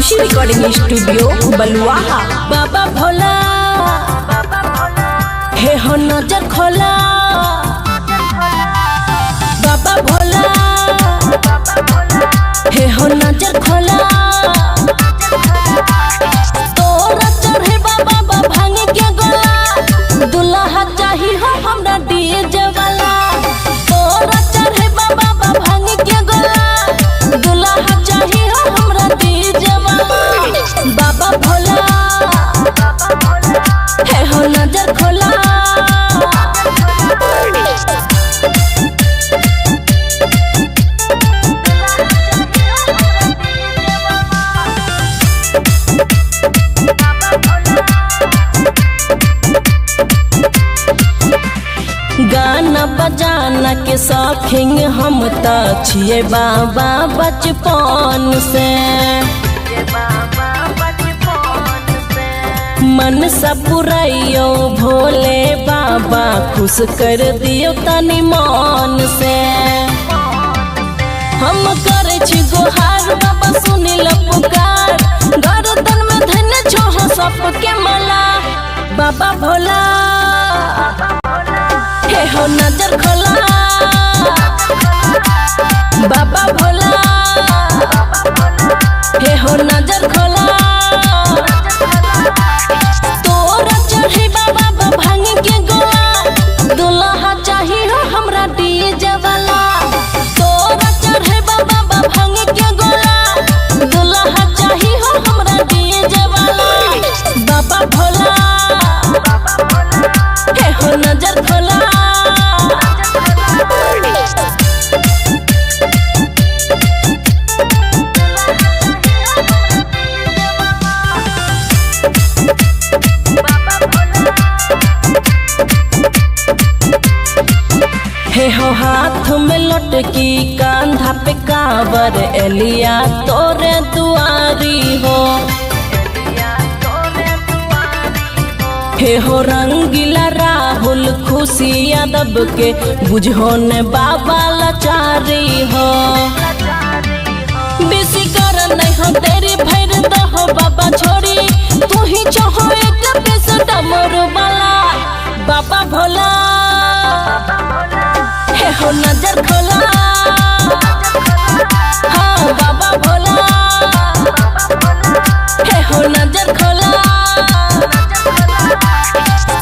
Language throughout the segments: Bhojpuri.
खुशी रिकॉर्डिंग स्टूडियो बलुआहा। बाबा भोला हे हो नजर खोला, बाबा भोला हे हो नजर खोला। तोरा चढ़े बाबा भांगे के गोला, दुल्हा चाही हो हमरा डीजे वाला। तोरा चढ़े बाबा भांगे के गोला, दुल्हा चाही हो हमरा डीजे वाला। बाबा भोला हे हो नजर खोला। गाना बजाना के शौकीन हम त छिए बाबा बचपन से। मन सब पुराइयो भोले बाबा, खुश कर दियो तनी मन से। हम करे छी गुहार बाबा सुनी लो पुकार, गर्दन में धन छोह सबके मला। बाबा भोला हे हो नजर खोला, बाबा भोला हे हो नजर खोला। तोरा चढ़े बाबा भांगे के गोला, दुल्हा चाही हो हमरा डीजे वाला। तोरा चढ़े बाबा भांगे के गोला, दुल्हा चाही हो हमरा डीजे वाला। बाबा भोला हे हो नजर खोला। हे हो हाथ में लटकी कांधा पे कावर, एलिया तोरे दुआरी हो। हे हो रंगीला राहुल खुशी यादव के, बुझो ने बाबा लाचारी हो। बेसी कर नहीं हो तेरी भैर दहो बाबा छोड़ी, तू ही चाहो एक पीस डमरू वाला। बाबा भोला हे हो नजर खोला, हाँ बाबा भोला हे हो नजर खोला।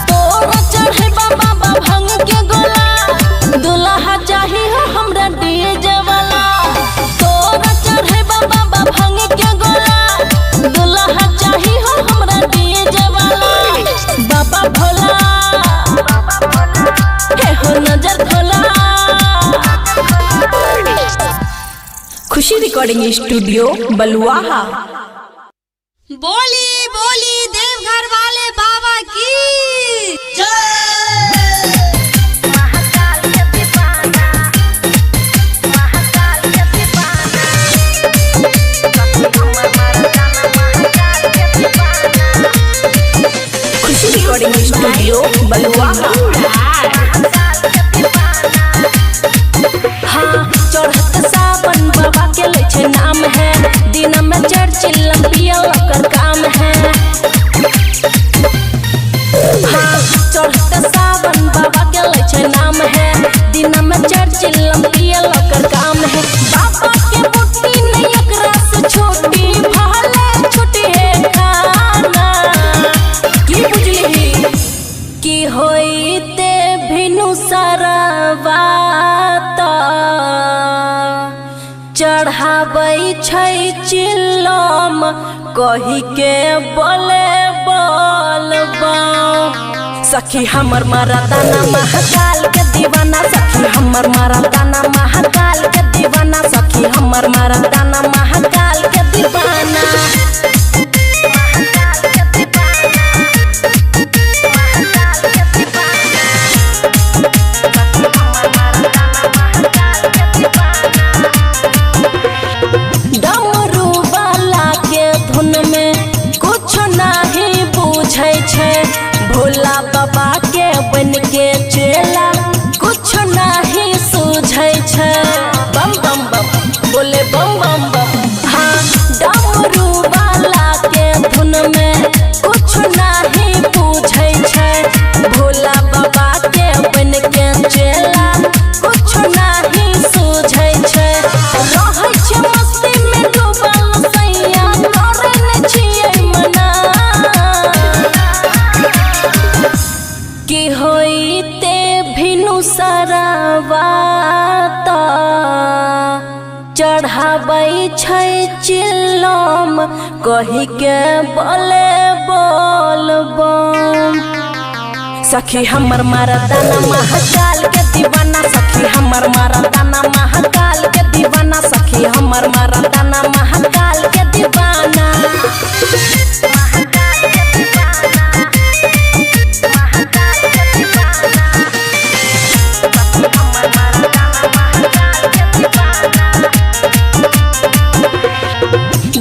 तोरा चढ़े बाबा भांग के गोला, दुल्हा चाही हो हमरा डीजे वाला। तोरा चढ़े बाबा भांग के गोला, दुल्हा चाही हो हमरा डीजे वाला। बाबा भोला हे हो नजर खोला। खुशी रिकॉर्डिंग स्टूडियो बलुआहा। बोली बोली देवघर वाले बाबा की जय। खुशी रिकॉर्डिंग स्टूडियो बलुआहा। हाँ चढ़त सावन बाबा के ले छे नाम है, दिन में चर्चिल पिया ओकर काम है। हाँ चढ़त सावन बाबा के ले छे नाम है, दिन में चर्चिल पिया ओकर काम है। बाबा के मुट्ठी नहीं एकरा से छोटी, भले छोटी है खाना। की बुझली की होइते भिनु सरवा चढ़ाबै छै चिल्लम, कही के बोले बोलबा। सखी हमर मरदाना महाकाल के दीवाना, सखी हमर मरदाना महाकाल के दीवाना, सखी हमर मरदाना महाकाल के दीवाना। डमरू वाला के धुन में कुछ नहीं बुझै छै, भोला बाबा के बन के चेला कुछ नहीं सूझै छै। बम बम बम बोले बम बम बम, हाँ डमरू वाला छै चिल्लम कही के बोले बोलबम। सखी हमर मर्दाना महाकाल के दीवाना, सखी हमर मर्दाना महाकाल के दीवाना, सखी हमर मर्दाना महाकाल के दीवाना।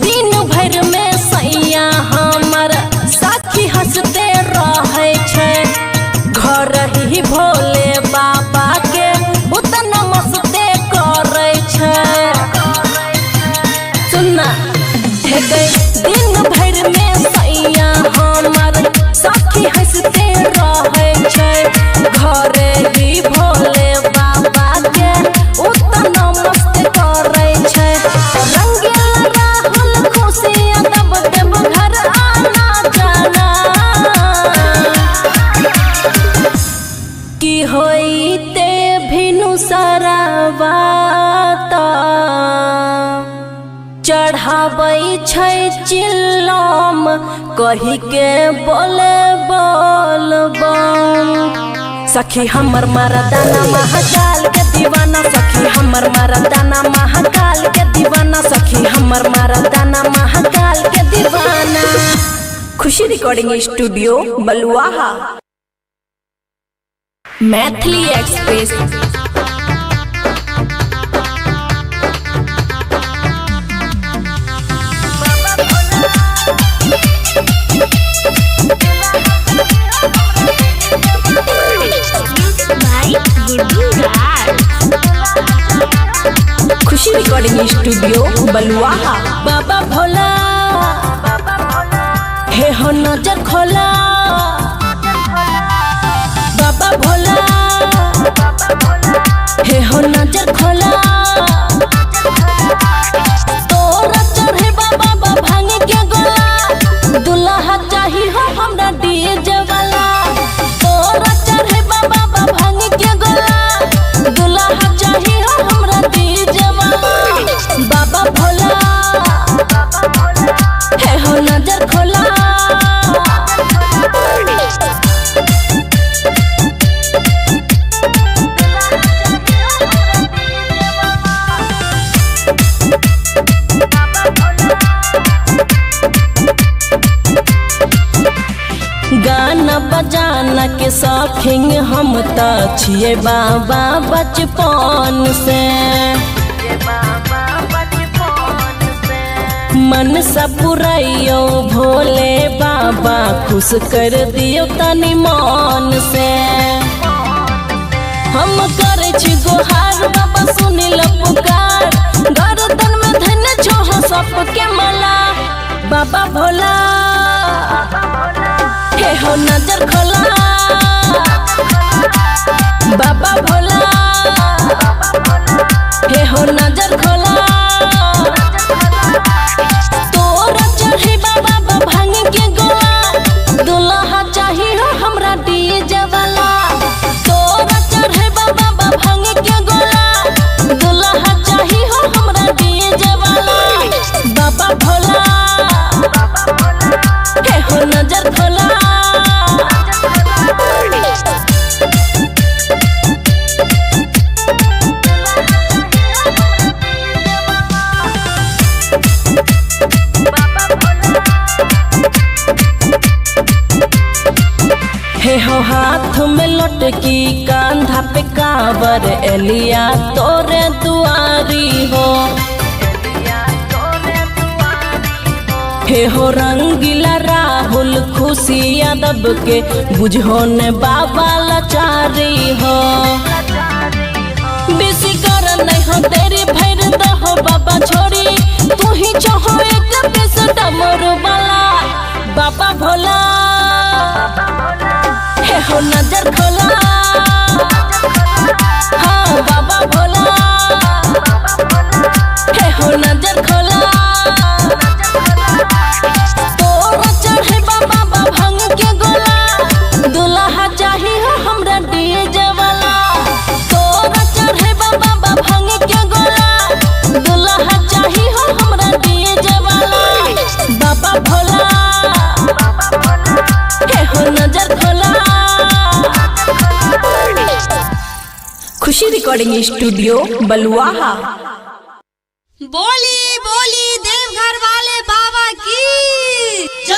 दिन भर में सैया हमर साथी हंसते रहे छै, घर ही भोले बाबा के उतना मस्ते करे छै। सुनना हे गई दिन भर में सैया हमर साथी हंसते रहे छै, घर ही भोले बाबा के उतना मस्ते करे छै। रंगीला राहुल खुशी दब देव घर आना जाना, की होइते भिनु सरवाता चढ़ाबै छै चिल्लम कही के बोले बोलबम। सखी हमर मर्दाना महाकाल के दीवाना, सखी हमर मर्दाना महाकाल के दीवाना, सखी हमर मर्दाना महाकाल के दीवाना। खुशी रिकॉर्डिंग स्टूडियो बलुआहा। मैथिली एक्सप्रेस खुशी रिकॉर्डिंग स्टूडियो बलुआहा। बाबा भोला हे हो नजर खोला, बाबा भोला हे हो नजर खोला। तोरा चढ़े बाबा भांग के गोला, दुल्हा चाही हो हमरा डीजे वाला। तोरा चढ़े बाबा भांग के गोला, दुल्हा चाही हो हमरा डीजे वाला। बाबा भोला हे हो नजर खोला। गाना बजाना के शौकीन हम त छिए बाबा बचपन से, मन सब पुरैयो भोले बाबा खुश कर दियो तनी मन से। हम करे छी गोहार बाबा सुनिल पुकार, गर्दन में धन छोह सबके मला। बाबा भोला हे हो नजर खोला, बाबा भोला हे हो नजर खोला। तोरा चढ़े बाबा भांग के गोला, दुल्हा चाही हो हमरा डीजे वाला। तोरा चढ़े बाबा भांग के गोला, दुल्हा चाही हो हमरा डीजे वाला। बाबा भोला हे हो नजर खोला। हे हो हाथ में लटकी कांधा पे कांवर, एलिया तोरे दुआरी हो। हे हो रंगीला राहुल खुशी यादव के बुझो ने बाबा लाचारी हो। बेसी कर नहीं हो तेरी भैर दहो बाबा छोड़ी, तू ही चाहो एक पीस डमरू वाला। बाबा भोला हे हो नजर खोला, हाँ बाबा भोला हे हो नजर खोला। तोरा चढ़े बाबा भांग के गोला, दुल्हा चाही हो हमरा डीजे वाला। तोरा चढ़े बाबा भांग के गोला, दुल्हा चाही हो हमरा रिकॉर्डिंग स्टूडियो बलुआहा। बोली बोली देवघर वाले बाबा की जय।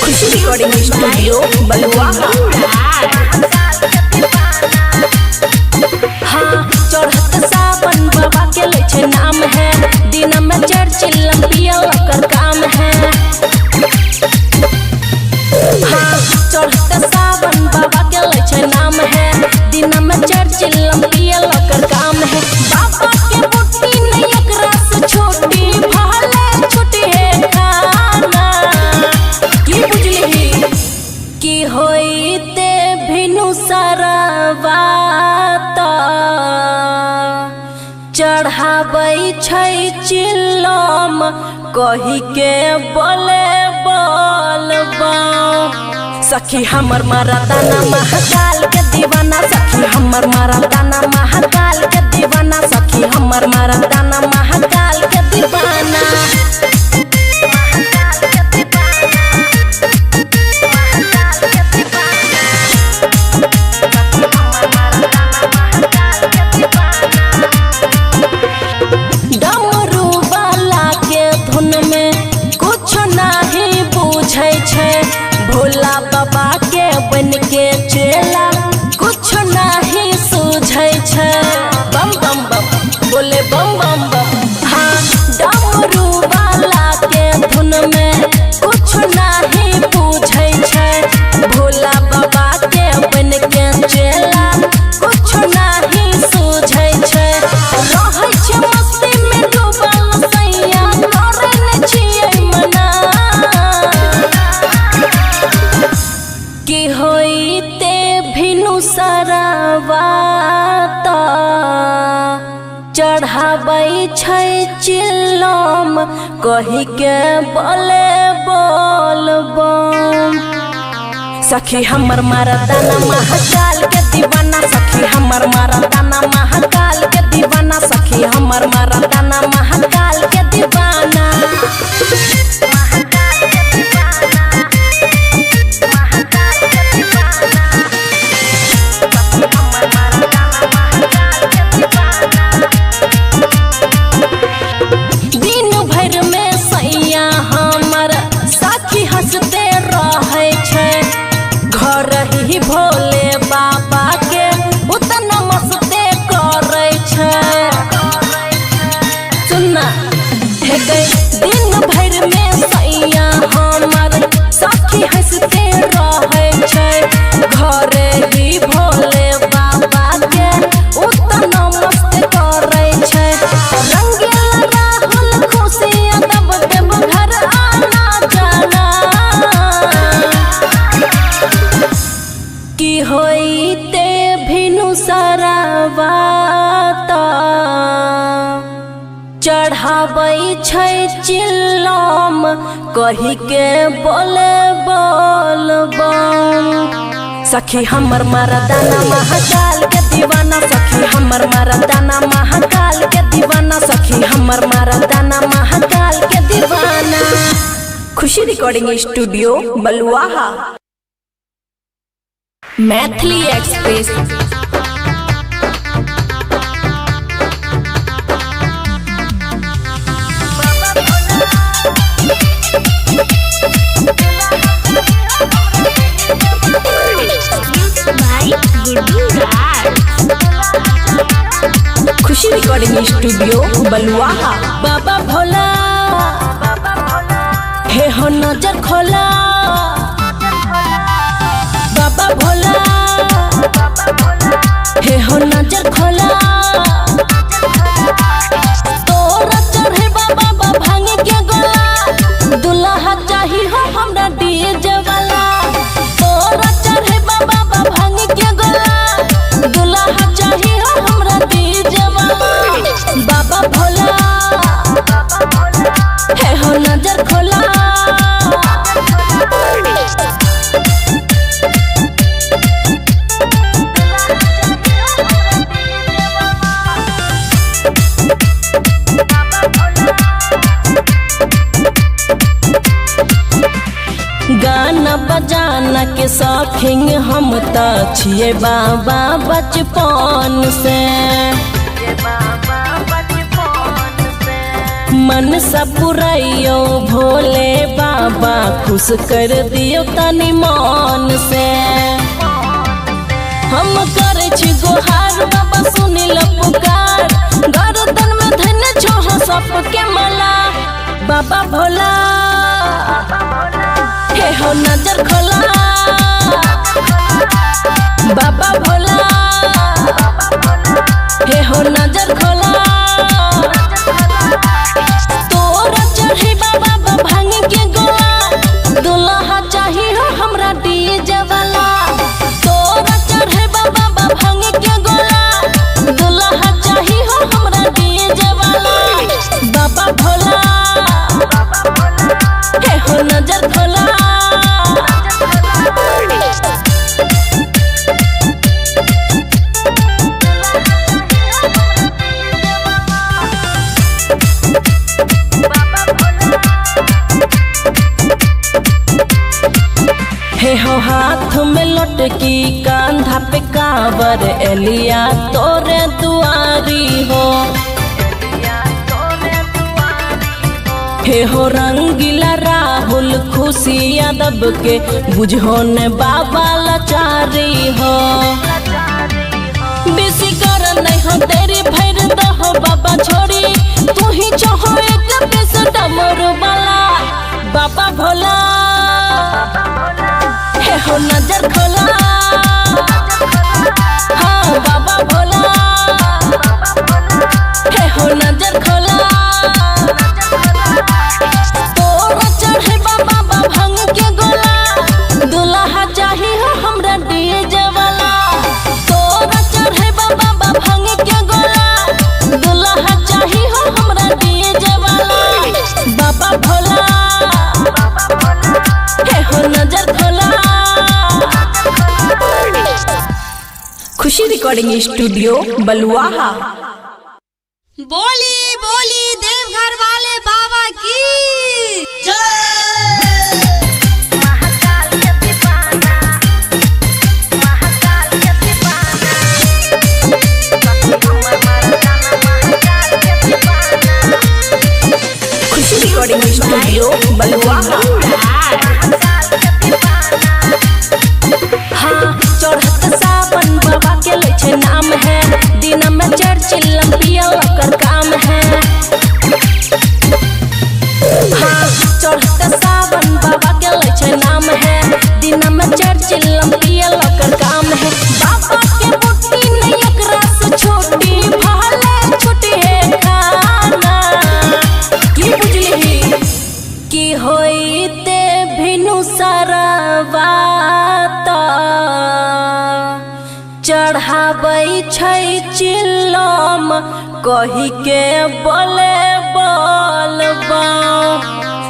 खुशी रिकॉर्डिंग स्टूडियो बलुआहा। हाँ, चढ़त सावन बाबा के ले छे नाम है, दिन में चर्चिल पियल ओकर काम है। हाँ, चढ़त सावन बाबा के ले छे नाम है, दिन में चर्चिल पियल ओकर काम है। बाबा के बूटी नहीं एकरा से छोटी, भले छोटी है खाना। की बुझली की होइते भिनु सरवात चढ़ाबै छै चिल्लम, कही के बोले बोलबा। सखी हमर मरदाना महाकाल के दीवाना, सखी हमर मरदाना महाकाल के दीवाना, सखी हमर मरदाना महाकाल के दीवाना। डमरू वाला के धुन में कुछ नहीं बुझै छै, भोला बाबा के बन के चेला कुछ नहीं सूझै छै। बम बम बम बोले बम बम बम। हाँ, डमरू वाला के धुन में कुछ नहीं बुझै छै, भोला बाबा के बन के चेला कुछ नहीं सूझै छै। रहै छै मस्ती में डूबल सैया, करे न छियै मना। की होइते भिनु सरवात चढ़ाबै छै चिल्लम, कही के बोले बोलबम। सखी हमर मरदाना महाकाल के दीवाना, सखी हमर मरदाना महाकाल के दीवाना, सखी हमर मरदाना महाकाल के दीवाना। दिन भर में सैया हमर साथी हंसते रहे छै, घर ही भोले बाबा के उतना मस्ते करे छै। सुनना हे गई दिन भर में सैया हमर साथी हंसते रहे छै, घर ही भोले बाबा के उतना मस्त करे छै। रंगीला राहुल खुशी दब देव घर आना जाना। की होइते भिनु सरवात चढ़ाबै छै चिल्लम, कही के बोले बोलबम। सखी हमर मरदाना महाकाल के दीवाना, सखी हमर मरदाना महाकाल के दीवाना, सखी हमर मरदाना महाकाल के दीवाना। खुशी रिकॉर्डिंग स्टूडियो बलुआहा। मैथिली एक्सप्रेस। खुशी रिकॉर्डिंग स्टूडियो बलुआहा। बाबा भोला हे हो नजर खोला, बाबा भोला हे हो नजर खोला। तोरा चढ़े बाबा भांग के गोला, दुल्हा चाही हो हमरा डीजे वाला। तोरा चढ़े बाबा भांग के गोला, दुल्हा चाही हो हमरा डीजे वाला। बाबा भोला हे हो नजर खोला। गाना बजाना के शौकीन हम त छिए बाबा बचपन से। मन सब पुरैयो भोले बाबा खुश कर दियो तनी मन से। हम करे छी गोहार बाबा सुनिल पुकार, गर्दन में धन छोह सबके मला। बाबा भोला हे हो नजर खोला, बाबा भोला हे हो नजर खोला। तोरा चढ़े बाबा भांग के गोला, दुल्हा चाही हो हमरा डीजे वाला। तोरा चढ़े बाबा भांग के गोला, दुल्हा चाही हो हमरा डीजे वाला। बाबा भोला हे हो नजर खोला। हे हो हाथ में लटकी कांधा पे कावर, एलिया तोरे दुआरी हो। हे हो रंगीला राहुल खुशी यादव के बुझो ने बाबा लाचारी हो। बेसी कर नहीं हो तेरी भैर दहो बाबा छोड़ी, तू ही चाहो एक बेस डमरू वाला। बाबा भोला हे हो नजर खोला, हाँ बाबा भोला हे हो नजर खोला। तोरा चढ़े बाबा भांग के गोला, दुल्हा चाही हो हमरा डीजे वाला। तोरा चढ़े बाबा भांग के गोला, दुल्हा चाही हो हमरा डीजे वाला। बाबा भोला हे हो नजर खोला। खुशी रिकॉर्डिंग स्टूडियो बलुआहा। बोली बोली देवघर वाले बाबा की जय। खुशी रिकॉर्डिंग स्टूडियो बलुआहा। हाँ चढ़त सावन बाबा के लइछे नाम है, दिन में चर्चिल पिया ओकर काम है। हाँ चढ़त सावन बाबा के लइछे नाम है, दिन में चर्चिल पिया ओकर काम है। बाबा के बुट्टी नहीं एकरा से छोटी, भले छोटी है खाना। की बुझली की होइते भिनु सरवा चढ़ाबै छै चिल्लम, कही के बोले बोलबा।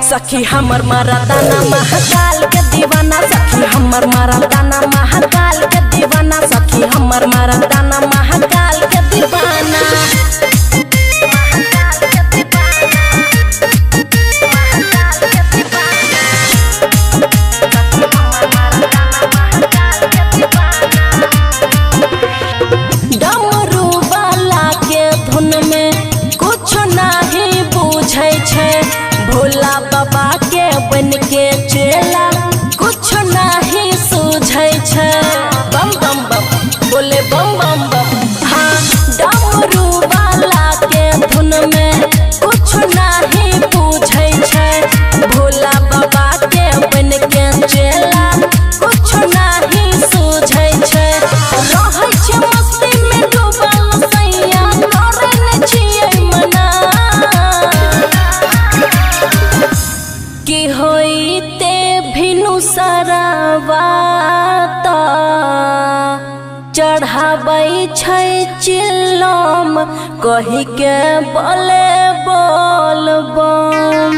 सखी हमर मरदाना महाकाल के दीवाना, सखी हमर मरदाना महाकाल के दीवाना, सखी हमर मरदाना महाकाल के दीवाना। डमरू वाला के धुन में कुछ नहीं बुझै छै, भोला बाबा के बन के चेला कुछ नहीं सूझै छै। बम बम बम बोले बम बम बम। हाँ डमरू वाला के धुन में कुछ नहीं बुझै छै, भोला बाबा के बन के चेला कुछ नहीं सूझै छै। रहै छै मस्ती में डूबल सैया, करन छियै मना। की होइते भिनु सरवा चढ़ाबै छै चिल्लम, कही के बोले बोलबम।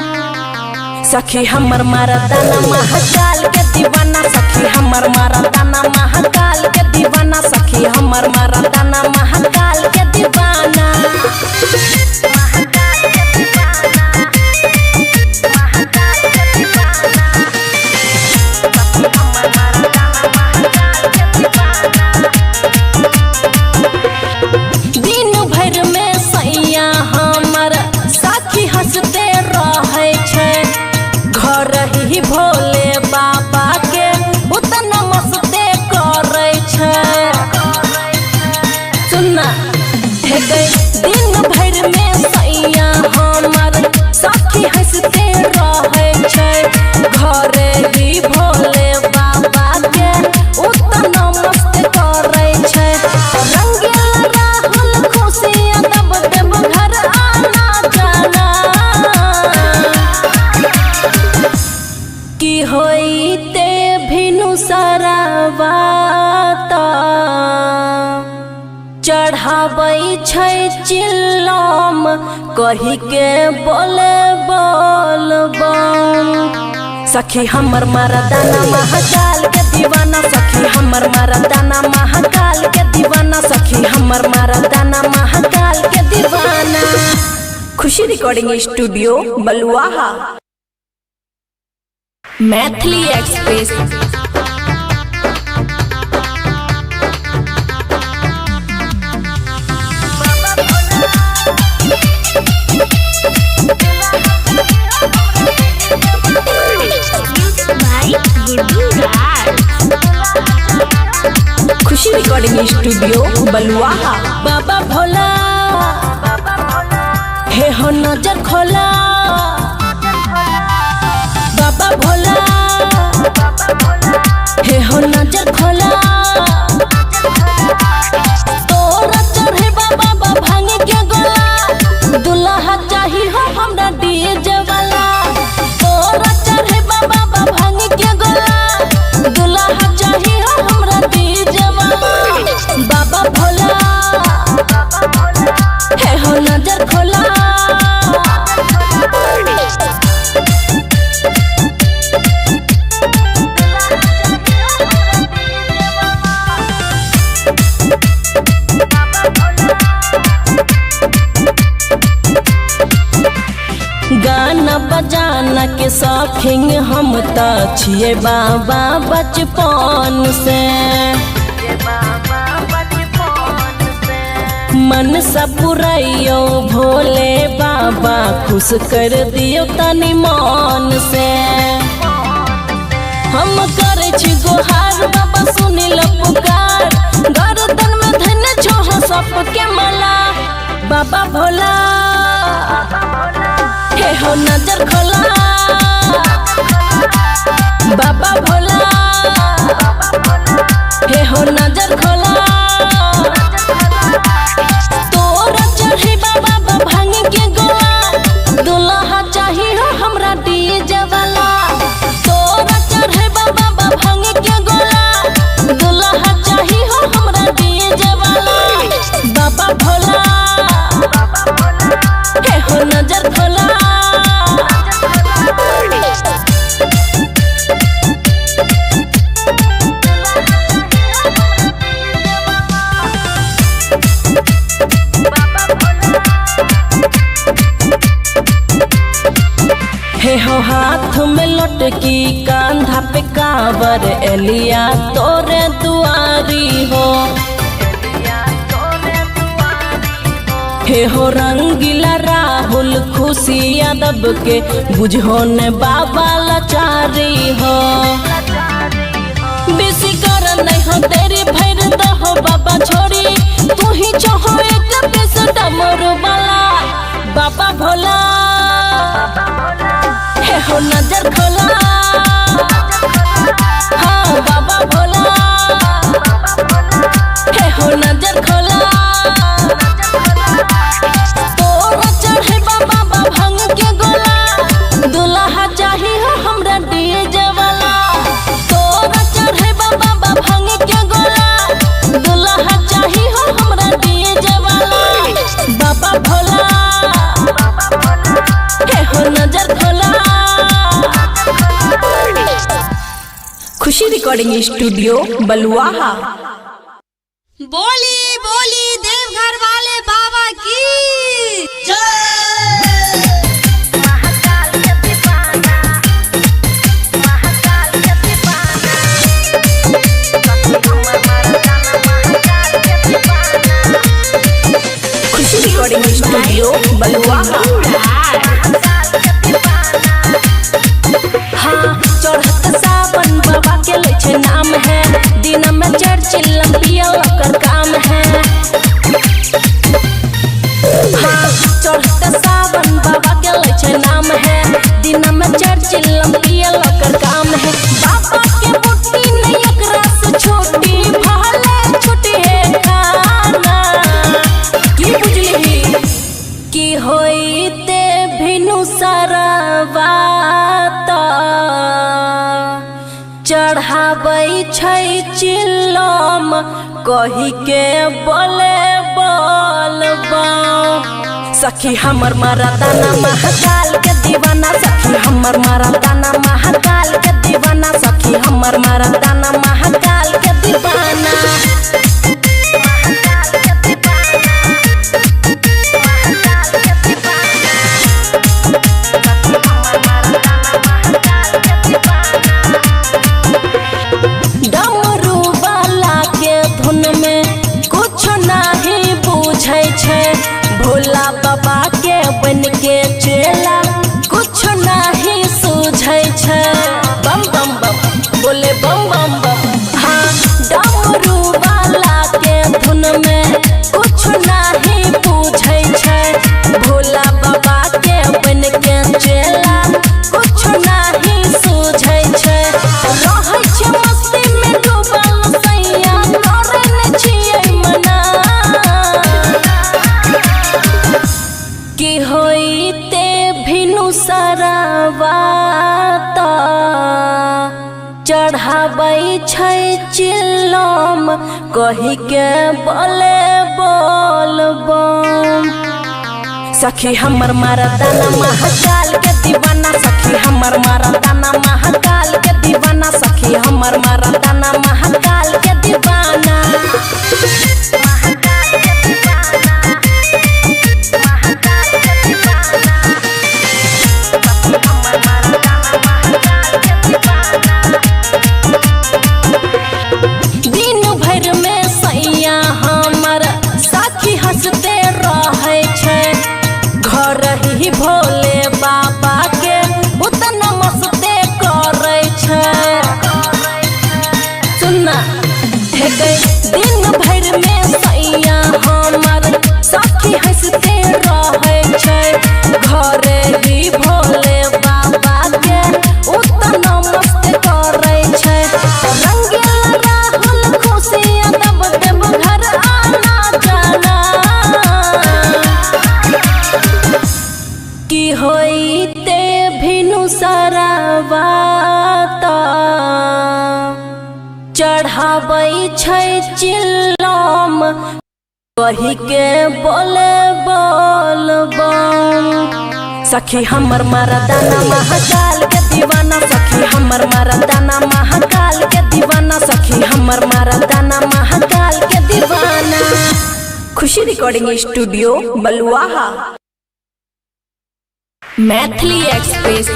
सखी हमर मरदाना महाकाल के दीवाना, सखी हमर मरदाना महाकाल के दीवाना, सखी हमर मरदाना महाकाल के दीवाना। ही भोले बाबा के उतना मस्ते करे छे। सुनना हे गई दिन भर में सैया हमर साथी हंसते रहे छे। घरे ही भोले बाबा के उतना मस्त करे छे। रंगीला राहुल खुशियाँ दब देव घर आना जाना की होइते भिनु सरावाता चढ़ाबै छै चिल्लम कही के बोले बोलबम। सखी हमर मर्दाना महाकाल के दीवाना, सखी हमर मर्दाना महाकाल के दीवाना, सखी हमर मर्दाना महाकाल के दीवाना। खुशी रिकॉर्डिंग स्टूडियो बलुआहा। मैथिली एक्सप्रेस खुशी रिकॉर्डिंग स्टूडियो बलुआहा। बाबा भोला हे हो नजर खोला, बाबा भोला हे हो नजर खोला। तोरा चढ़े बाबा भांग के गोला, दुल्हा चाही हो हमरा डीजे वाला। तोरा चढ़े बाबा भांग के गोला, दुल्हा चाही हो हमरा डीजे वाला। बाबा भोला हे हो नजर खोला। गाना बजाना के शौकीन हम त छिए बाबा बचपन से। मन सब पुरैयो भोले बाबा खुश कर दियो तनी मन से। हम करे छी गोहार बाबा सुनिल पुकार, गर्दन में धन छोह सबके मला। बाबा भोला हे हो नजर खोला, बाबा भोला हे हो नजर खोला। तोरा चढ़े बाबा भांग के गोला, दुल्हा चाही हो हमरा डीजे वाला। तोरा चढ़े बाबा भांग के गोला, दुल्हा चाही हो हमरा डीजे वाला। बाबा भोला हे हो नजर खोला। हे हो हाथ में लटकी कांधा पे कावर, एलिया तोरे दुआरी हो। हे हो रंगीला राहुल खुशी यादव के बुझो ने बाबा लाचारी हो। बेसी कर नहीं हो तेरी भैर दहो बाबा छोरी, तू ही चाहो एक पीस डमरू वाला। बाबा भोला हे हो नजर खोला, हाँ बाबा भोला हे हो नजर खोला। तोरा चढ़े बाबा भांग के गोला, दुल्हा चाही हो हमरा डीजे वाला। तोरा चढ़े बाबा भांग के गोला, दुल्हा चाही हो हमरा डीजे वाला। बाबा भोला हे हो नजर खोला। खुशी रिकॉर्डिंग स्टूडियो बलुआहा। बोली बोली देवघर वाले बाबा की जय। खुशी रिकॉर्डिंग स्टूडियो बलुआहा। हाँ चढ़ाबै छै चिल्लम कही के बोले बोलबा सखी हमर मरदाना महाकाल के दीवाना सखी हमर मरदाना महाकाल के दीवाना सखी हमर मरदाना महाकाल के दीवाना डमरू वाला के धुन में कुछ नहीं बुझै छै भोला बाबा के बन के चेला कुछ नहीं सूझै छै बम बम बम बोले बम बम बम हाँ डमरू वाला के धुन में कुछ नहीं बुझै छै भोला बाबा के बन के चेला कुछ नहीं सूझै छै रहै छै मस्ती में डूबल सैया करन छियै मना की होइते भिनु सरावाता चढ़ाबै छै चिल्लम कही के बोले बोलबम सखी हमर मरदाना महाकाल के दीवाना सखी हमर मरदाना महाकाल के दीवाना सखी हमर मरदाना महाकाल के दीवाना दिन भर में सैया हमर साथी हंसते रहे छै घर ही भोले बाबा के उतना मस्ते करे छै सुनना हे गई दिन भर में सैया हमर साथी हंसते रहे छै घर ही भोले बाबा के उतना मस्ते करे छै रंगीला राहुल खुशियाँ दब देब घर आना जाना की होइते भिनु सरावाता चढ़ाबै छै चिल्लम कही के बोले बोलबम सखी हमर मरदाना महाकाल के दीवाना सखी हमर मरदाना महाकाल के दीवाना सखी हमर मरदाना महाकाल के दीवाना खुशी रिकॉर्डिंग स्टूडियो बलुआहा मैथिली एक्सप्रेस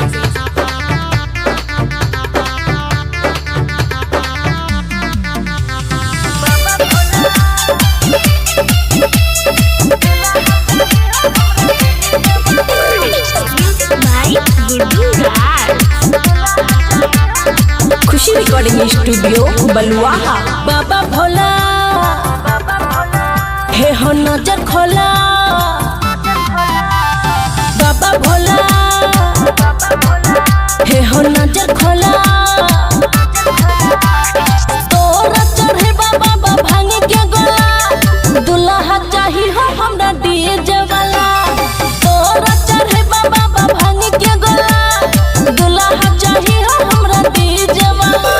खुशी रिकॉर्डिंग स्टूडियो बलुआहा बाबा भोला हे हो नजर खोला बाबा भोला हे हो नजर खोला तोरा चढ़े बाबा भांग के गोला दुल्हा चाही हो हमरा डीजे वाला तोरा चढ़े बाबा भांग के गोला दुल्हा चाही हो हमरा डीजे वाला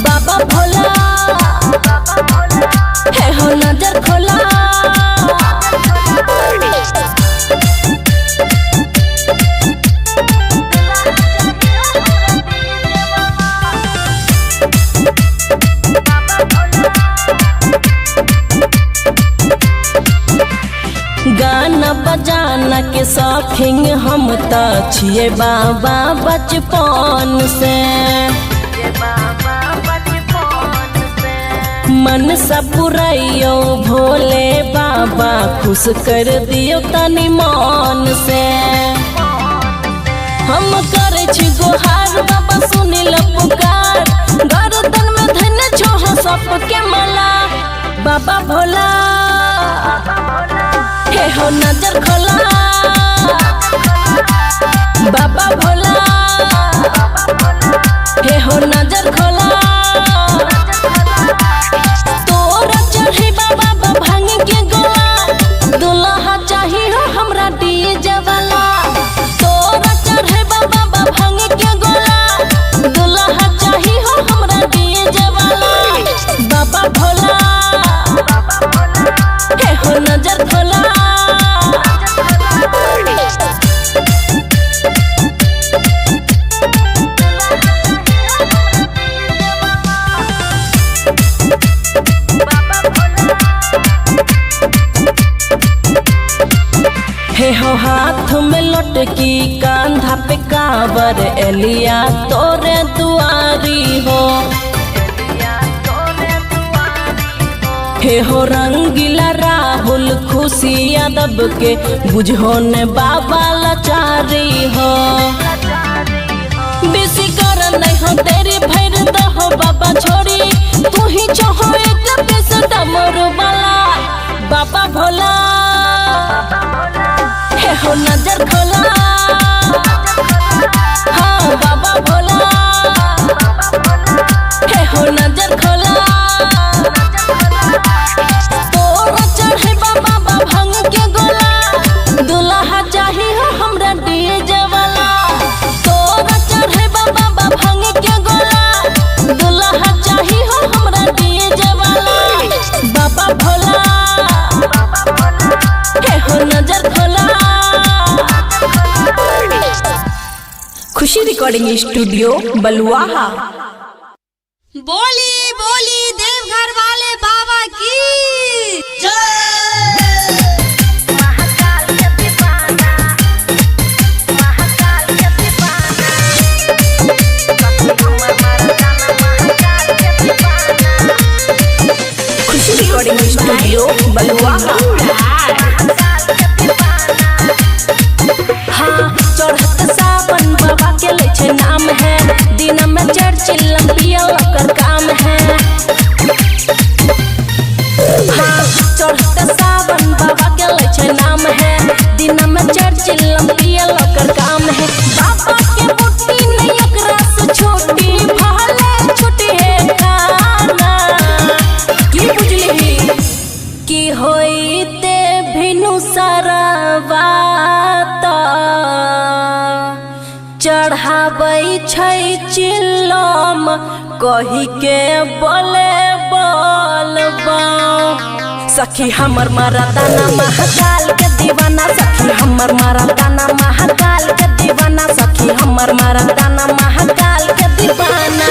बाबा भोला हे हो नजर खोला गाना बजाना के शौकीन हम त छिए बाबा बचपन से मन सब पुरैयो भोले बाबा खुश कर दियो तनी मन से हम करे छी गोहार बाबा सुनिल पुकार गर्दन में धन छोह सबके मला बाबा भोला हे हो नजर खोला बाबा भोला हे हो नजर खोला तोरा चढ़े बाबा भांग के गोला दुल्हा चाही हो हमरा डीजे वाला तोरा चढ़े बाबा भांग के गोला दुल्हा चाही हो हो हाथ में लटकी कांधा पे काबर एलिया तोरे दुआरी हो। हे हो रंगीला राहुल खुशी यादव के बुझो ने बाबा लाचारी हो। बेसी कर नहीं हो तेरी भैर दहो बाबा छोड़ी तू ही चाहो एक पेस डमरू वाला बाबा भोला। हे हो नजर खोला हाँ बाबा भोला। हे हो नजर खोला तोरा चढ़े बाबा भंग के गोला दुल्हा चाही हो हमरा डीजे वाला। तोरा चढ़े बाबा भंग के गोला दुल्हा चाही हो हमरा डीजे वाला बाबा भोला। हे हो नजर खोला। खुशी रिकॉर्डिंग स्टूडियो बलुआहा। बोली बोली देवघर वाले बाबा की जय। खुशी रिकॉर्डिंग स्टूडियो बलुआहा। हाँ चढ़त सावन बाबा के ले छे नाम है दिन में चर्चिल पिया ओकर काम है। हाँ चढ़त सावन बाबा के ले छे नाम है दिन में चर्चिल पिया ओकर काम है। बाबा के बुट्टी नहीं एकरा से छोटी भले छोटी है खाना की बुझली की होई ते भिनु सरवा चढ़ाबै छै चिल्लम कही के बोले बोलबा। सखी हमर मरदाना महाकाल के दीवाना सखी हमर मरदाना महाकाल के दीवाना सखी हमर मरदाना महाकाल के दीवाना।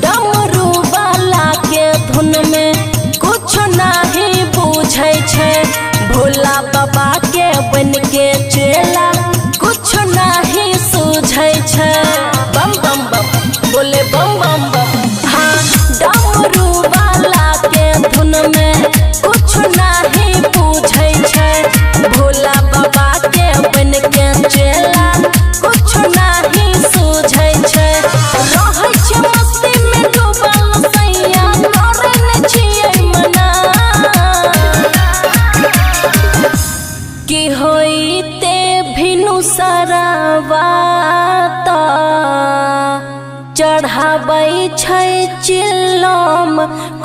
डमरू वाला के धुन में कुछ नहीं बुझै छै भोला बाबा के बन के चेला कुछ नहीं सूझै छै। बम बम बम बोले बम बम बम। हाँ डमरू वाला के धुन में कुछ नहीं बुझै छै भोला बाबा के बन के चेला कुछ नहीं सूझै छै। रहै छै मस्ती में डूबल सैया करे न छियै मना की होई ते भिनु सरवा चढ़ाबै छै चिल्लम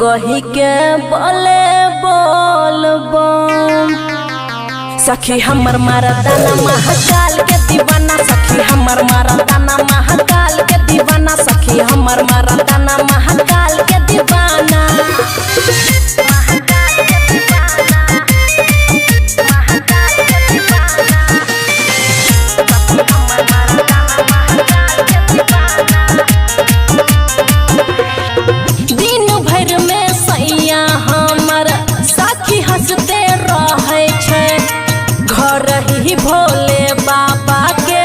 कही के बोले बोलबम। सखी हमर मरदाना महाकाल के दीवाना सखी हमर मरदाना महाकाल के दीवाना सखी हमर मरदाना महाकाल के दीवाना। दिन भर में सैया हमर साथी हंसते रहे छै घर ही भोले बाबा के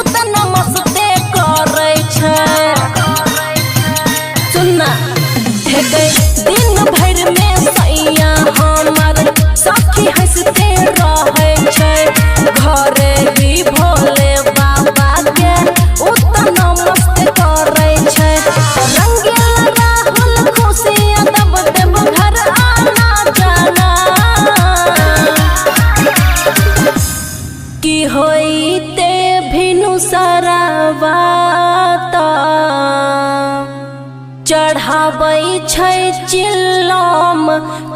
उतना मस्ते करे छै। सुनना हे दिन भर में सैया हमर साथी हंसते रहे छै घर ही भोले बाबा के उतना मस्त करे छै। रंगीला राहुल खुशी यादव देव घर आना जाना की होई ते भिनु सरवा चढ़ाबै छै चिल्लम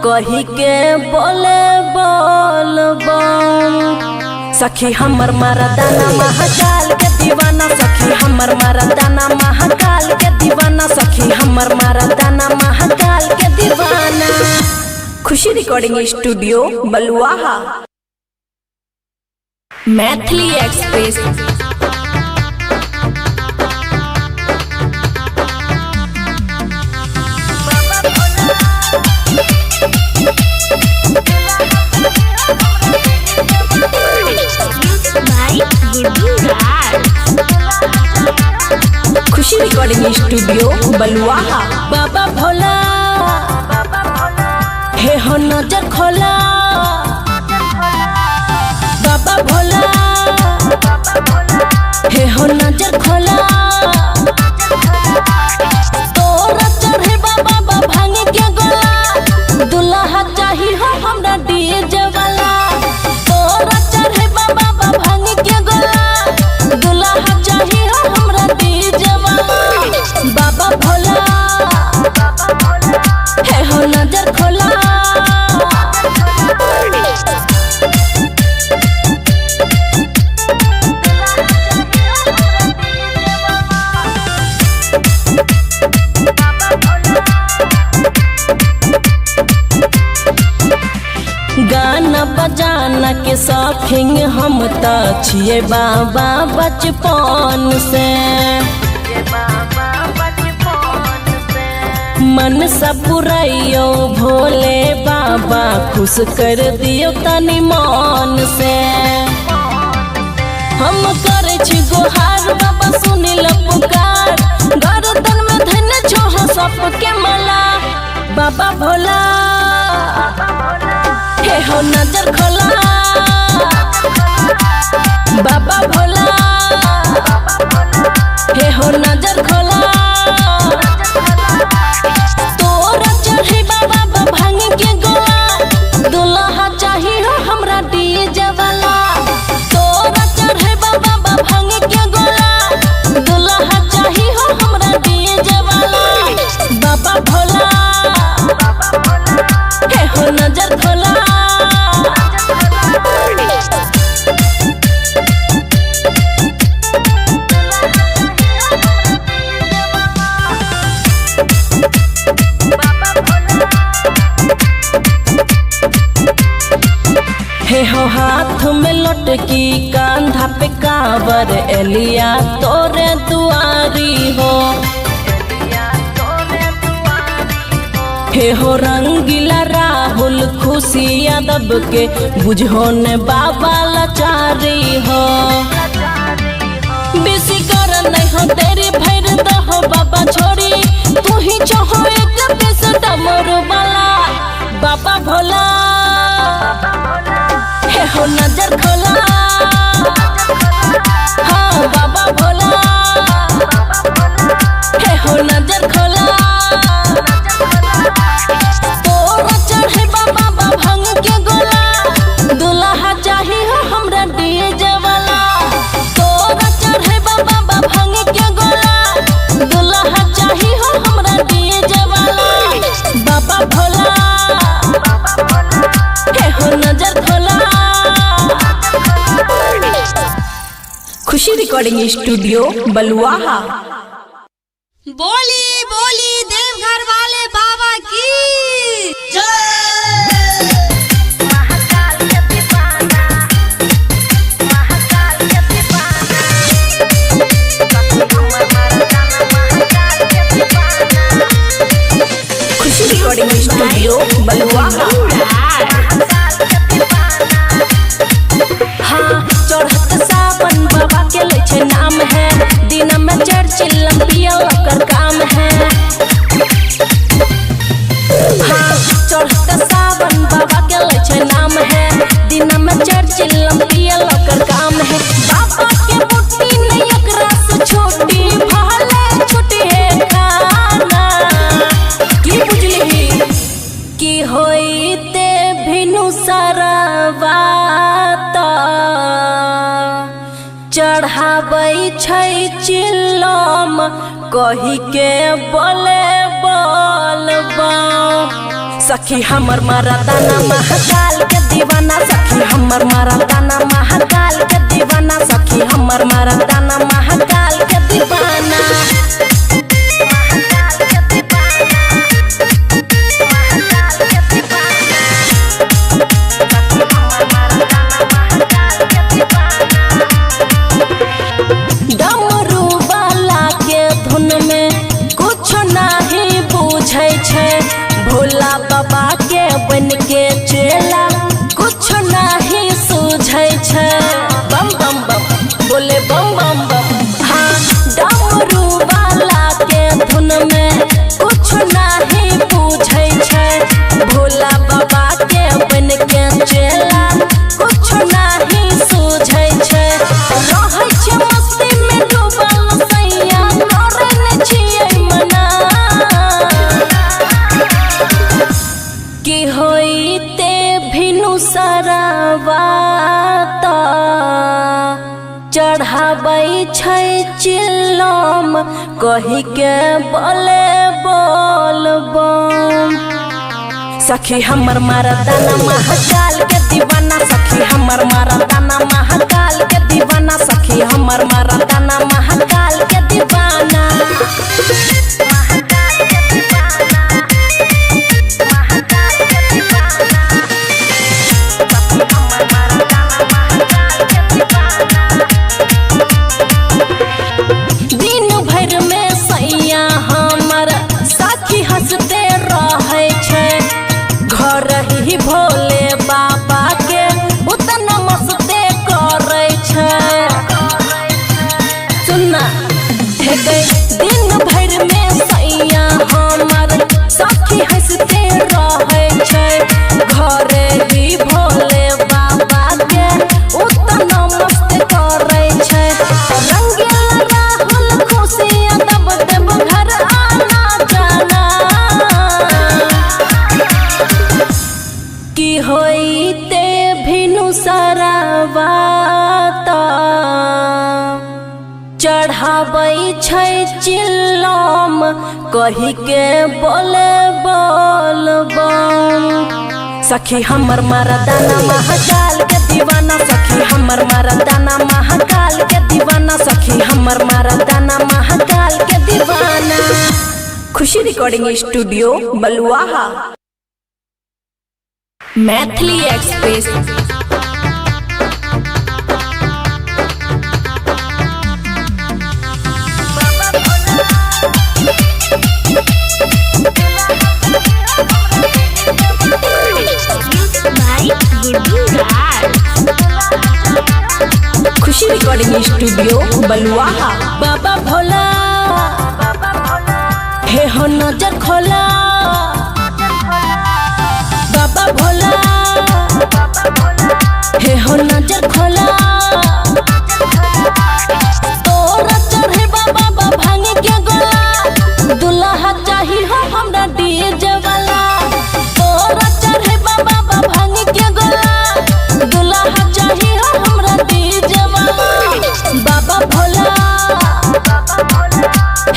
कही के बोले बोलबम। सखी हमर मरदाना महाकाल के दीवाना सखी हमर मरदाना महाकाल के दीवाना सखी हमर मरदाना महाकाल के दीवाना। खुशी रिकॉर्डिंग स्टूडियो बलुआहा। मैथिली एक्सप्रेस रिकॉर्डिंग स्टूडियो बलुआहा। बाबा भोला हे हो नजर खोला, बाबा भोला हे हो नजर खोला। तोरा चढ़े बाबा भांग के गोला, दुल्हा चाही हो हमरा डीजे वाला। तोरा चढ़े बाबा भांग के गोला, दुल्हा चाही हो हमरा डीजे वाला। बाबा भोला हे हो नजर खोला। गाना बजाना के शौकीन हम त छिए बाबा बचपन से। मन सब पुराइयो भोले बाबा, खुश कर दियो तनी मन से। हम करे छी गोहार बाबा सुनिल पुकार, गर्दन में धन छोह सबके मला। बाबा भोला हे हो नजर खोला, बाबा भोला हे हो नजर खोला। तोरा चढ़ी बाबा भांग के गोला, दुल्हा चाही हो हमरा डीजे वाला। तोरा चढ़े बाबा भांग के गोला, दुल्हा चाही हो हमरा डीजे वाला। बाबा भोला हे हो नजर खोला। हे हो हाथ में लटकी, कांधा पे कावर, एलिया तोरे दुआरी हो। हे हो रंगीला राहुल खुशी यादव के, बुझो ने बाबा लाचारी हो। बेसी कर नहीं हो तेरी भैर दहो बाबा छोड़ी, तू ही चाहो एक बेस डमरू वाला। बाबा भोला हे हो नजर खोला, हाँ बाबा भोला हे हो नजर खोला। तोरा चढ़े बाबा भांग के गोला, दुल्हा चाही हो हमरा डीजे वाला। तोरा चढ़े बाबा भांग के गोला, दुल्हा चाही हो हमरा डीजे वाला। बाबा भोला हे हो नजर खोला। खुशी रिकॉर्डिंग स्टूडियो बलुआहा। बोली बोली देवघर वाले बाबा की जय। खुशी रिकॉर्डिंग स्टूडियो बलुआहा। हाँ चढ़त सावन बाबा के ले छे नाम है, दिन में चर्चिल पिया ओकर काम है। हाँ चढ़त सावन बाबा के ले छे नाम है, दिन में चर्चिल पिया ओकर काम है। बाबा के बुट्टी नहीं एकरा से छोटी, भले छोटी है खाना। की बुझली की होइते भिनु सरवा चढ़ाबै छै चिल्लम, कही के बोले बोलबा। सखी हमर मरदाना महाकाल के दीवाना, सखी हमर मरदाना महाकाल के दीवाना, सखी हमर मरदाना महाकाल के दीवाना। डमरू वाला के धुन में कुछ नहीं बुझै छै, भोला बाबा के बन के चेला कुछ नहीं सूझै छै। बम बम बम बोले बम बम बम। हाँ डमरू वाला कि होइते भिनु सरावात चढ़ाबै छै चिल्लम कही के बोले बोलबम। सखी हमर मर्दाना महाकाल के दीवाना, सखी हमर मर्दाना महाकाल के दीवाना, सखी हमर मर्दाना महाकाल के दीवाना। दिन भर में सैया हमर साखी हंसते रहे छै, घर ही भोले बाबा के उतना मस्ते करे छै। सुनना हे गई दिन भर में सैया हमर साखी हंसते रहे छै, घर ही भोले बाबा के उतना मस्ते करे छै। रंगीला राहुल खुशियाँ दब दब घर आना जाना, कि होइते भिनु सरावात चढ़ाबै छै चिल्लम कही के बोले बोलबम। सखी हमर मर्दाना महाकाल के दीवाना, सखी हमर मर्दाना महाकाल के दीवाना, सखी हमर मर्दाना महाकाल के दीवाना। खुशी रिकॉर्डिंग स्टूडियो बलुआहा। मैथिली एक्सप्रेस। खुशी रिकॉर्डिंग स्टूडियो बलुआहा। बाबा भोला हे हो नजर खोला, बाबा भोला हे हो नजर खोला। तोरा चढ़े बाबा भांगे के गोला, दुल्हा चाही हो हमरा डीजे वाला। तोरा चढ़े बाबा भांगे के गोला, दुल्हा चाही हो हमरा डीजे वाला। बाबा भोला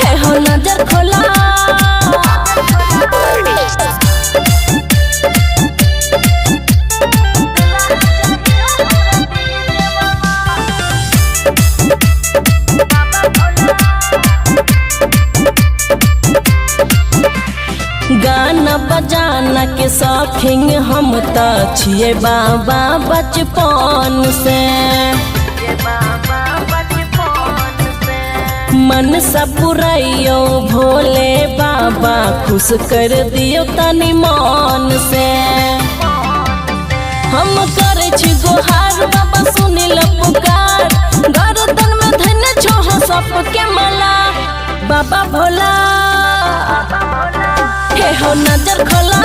हे हो नजर खोला। गाना बजाना के शौकीन हम त छिए बाबा बचपन से। मन सब पुरैयो भोले बाबा, खुश कर दियो तनी मन से। हम करे छी गोहार बाबा सुनिल पुकार, गर्दन में धन छोह सबके मला। बाबा भोला हे हो नजर खोला,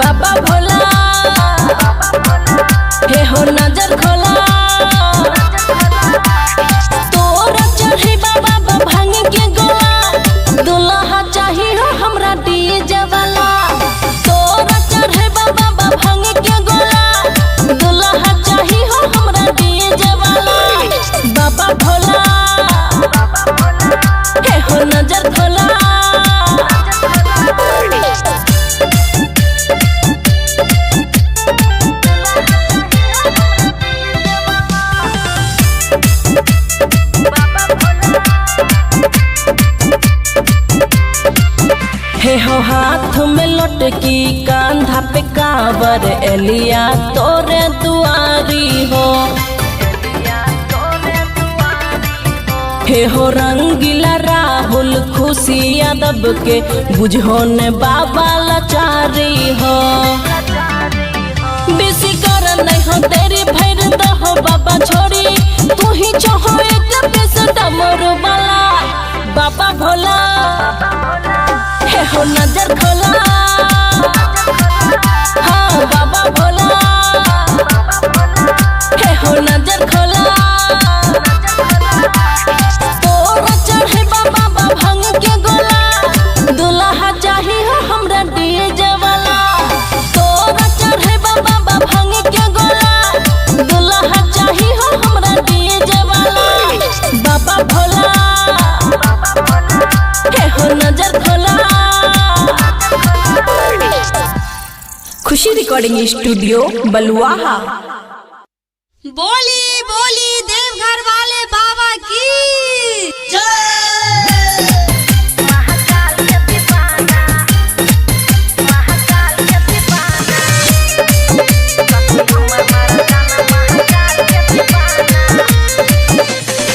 बाबा भोला हे हो नजर खोला। तोरा चढ़ी बाबा भांग के गोला, दुल्हा चाही हो हमरा डीजे वाला। तोरा चढ़े बाबा भांग के गोला, दुल्हा चाही हो हमरा डीजे वाला। बाबा भोला हे हो नजर खोला। हे हो हाथ में लटकी कांधा पे कावर, एलिया तोरे दुआरी हो। हे हो रंगीला राहुल खुशी यादव के बुझो ने बाबा लाचारी हो। बेसी कर नहीं हो तेरी भैर दहो बाबा छोड़ी, तू ही चाहो एक पेस डमरू वाला। बाबा भोला हे हो नजर खोला, हाँ बाबा भोला हे हो नजर खोला। तोरा चढ़े बाबा भांग के गोला, दुल्हा चाही हो हमरा डीजे वाला। बाबा भोला हे हो नजर खोला। खुशी रिकॉर्डिंग स्टूडियो बलुआहा। बोली बोली देवघर वाले बाबा की जय।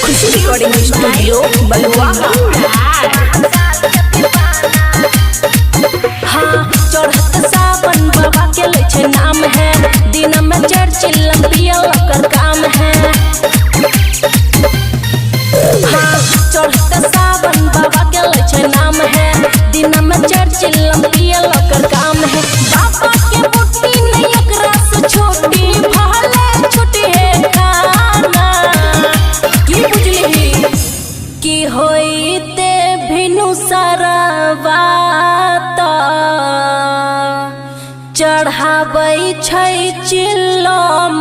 खुशी रिकॉर्डिंग स्टूडियो बलुआहा। हाँ चढ़त सावन बाबा के ले छे नाम है। दिन में चर्चिल पियल ओकर काम है। हाँ चढ़त सावन बाबा के ले छे नाम है। दिन में चर्चिल पियल ओकर काम है। बाबा के मुट्ठी नहीं एकरा से छोटी भले छोटी है खाना। की बुझली की होइते भिनु सरवात चढ़ाबै छै चिल्लम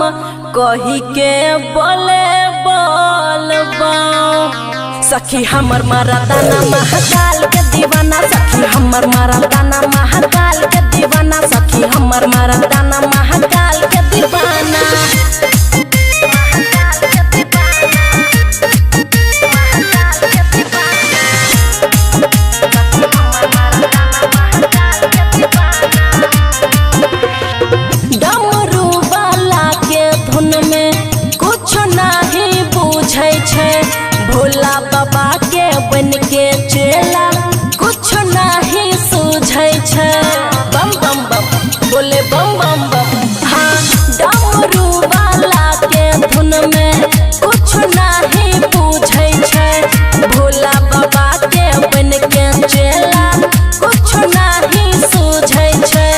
कही के बोले बोलबा। सखी हमर मरदाना महाकाल के दीवाना। सखी हमर मरदाना महाकाल के दीवाना। सखी हमर मरदाना महाकाल के दीवाना। डमरू वाला के धुन में कुछ नहीं बुझै छै। भोला बाबा के बन के चेला कुछ नहीं सूझै छै। बम बम बम बोले बम बम बम। हाँ डमरू वाला के धुन में कुछ नहीं बुझै छै। भोला बाबा के बन के चेला कुछ नहीं सूझै छै।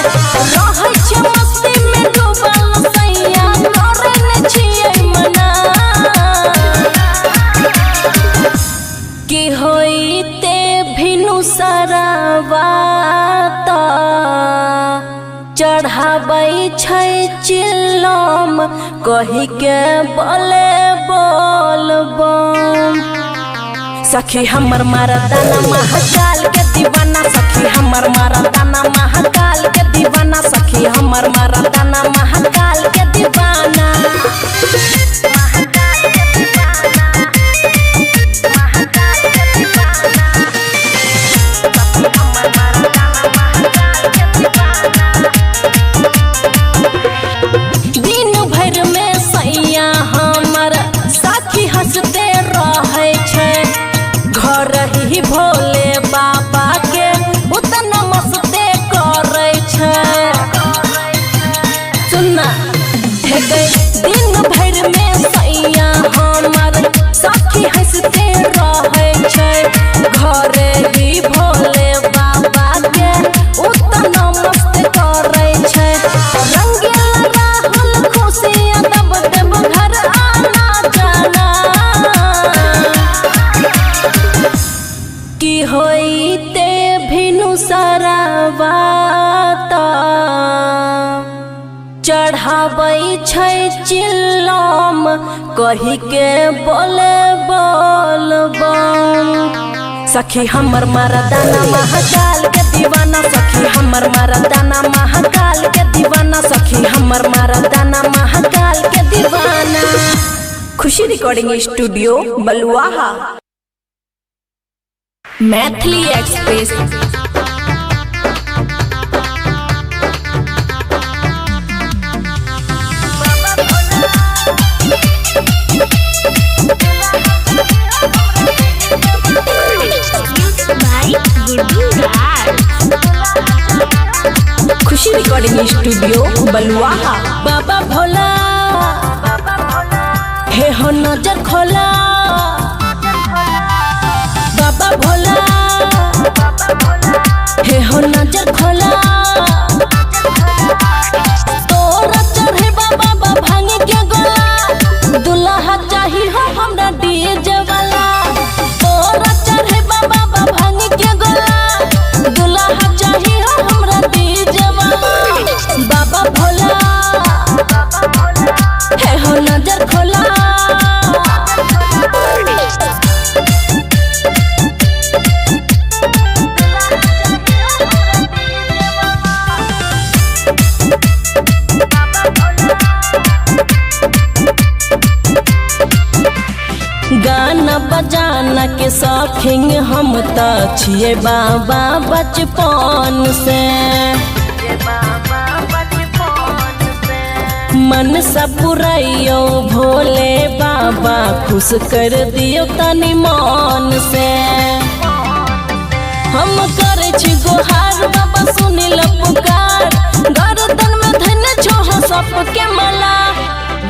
रहै छै मस्ती में डूबल सैया करे न छियै मना। की होइते भिनु सरवात चढ़ाबै छै चिल्लम कही के बोले बोलबम। सखी हमर मरदाना महाकाल के दीवाना। सखी हमर मरदाना महाकाल के दीवाना। सखी हमर मरदाना महाकाल के दीवाना। दिन भर में सैया हमर साथी हंसते रहे छै। घर ही भोले बाबा के उतना मस्ते करे छै। सुनना हे गई दिन भर में सैया हमर साथी हंसते रहे छै। घर ही भोले बाबा के उतना मस्त करे छै। रंगीला राहुल खुशी दब दब घर आना जाना। की होइते भिनु सरवात चढ़ाबै छै चिल्लम कही के बोले बोलबम। सखी हमर मरदाना महाकाल के दीवाना। सखी हमर मरदाना महाकाल के दीवाना। सखी हमर मरदाना महाकाल के दीवाना। खुशी रिकॉर्डिंग स्टूडियो बलुआहा। मैथिली एक्सप्रेस। खुशी रिकॉर्डिंग स्टूडियो बलुआहा। बाबा भोला हे हो नजर खोला। बाबा भोला हे हो नजर खोला। तोरा चढ़े बाबा भांग के गोला। दुल्हा चाही हो हमरा डीजे वाला। तोरा चढ़े बाबा भांग के गोला। दुल्हा चाही हो हमरा डीजे वाला। बाबा भोला हे हो नजर खोला। बजाना के शौकीन हम त छिए बाबा बचपन से। मन सब पुरैयो भोले बाबा खुश कर दियो तनी मन से। हम करे छी गोहार बाबा सुनिल पुकार, गर्दन में धन छोह सबके मला।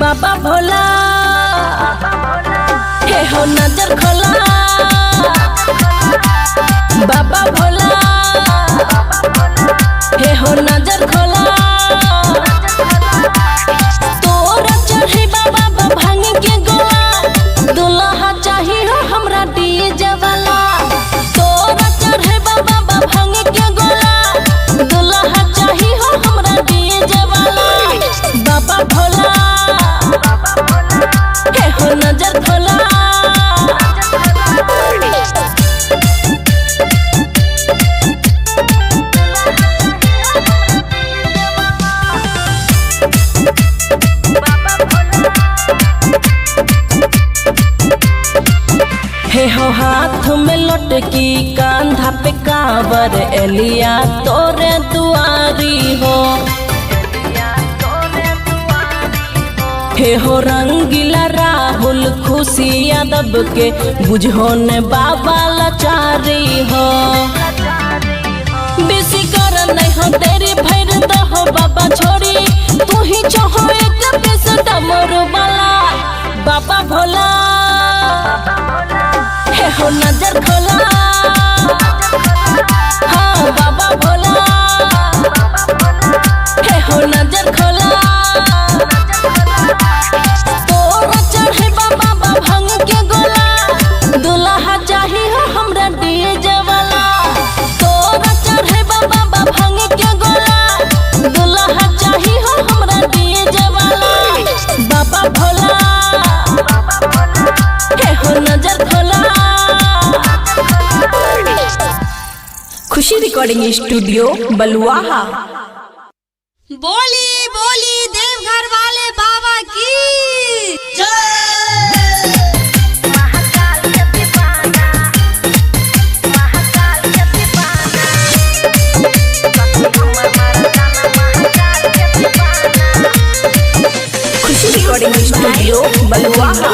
बाबा भोला हे हो नजर खोला, बाबा भोला हे हो नजर खोला। तोरा चढ़े बाबा भांग के गोला, दुल्हा चाही हो हमरा डीजे वाला। तोरा चढ़े बाबा भांग के गोला, दुल्हा चाही हो हमरा डीजे वाला। बाबा भोला हे हो नजर खोला। हे हो हाथ में लटकी कांधा पे कावर, एलिया तोरे दुआरी हो। हे हो रंगीला राहुल खुशी यादव के बुझो ने बाबा लाचारी हो। बेसी कर नहीं हो तेरी भैर दहो बाबा छोड़ी, तू ही चाहो एक पीस डमरू वाला। बाबा भोला हे हो नजर खोला, हाँ बाबा भोला हे हो नजर खोला। तोरा चढ़े बाबा भांग के गोला, दुल्हा चाही हो हमरा डीजे वाला। तोरा चढ़े बाबा भांग के गोला, दुल्हा चाही हो हमरा डीजे वाला। बाबा भोला हे हो नजर खोला। खुशी रिकॉर्डिंग स्टूडियो बलुआहा। बोली बोली देवघर वाले बाबा की जय। खुशी रिकॉर्डिंग स्टूडियो बलुआहा।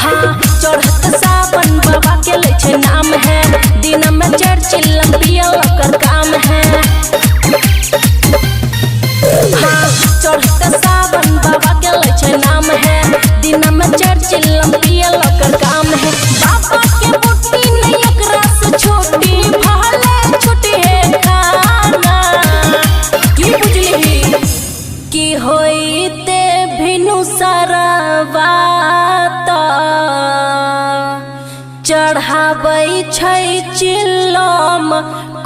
हाँ चढ़त सावन बाबा के ले छे नाम है, दिन में चर्चिल पिया ओकर काम है। हाँ चढ़त सावन बाबा के ले छे नाम है, दिन में चर्चिल पिया ओकर काम है। बाबा के बूटी नहीं एकरा से छोटी, भले छोटी है खाना। की बुझली की होइते भिनु सरवा चढ़ाबै छै चिल्लम,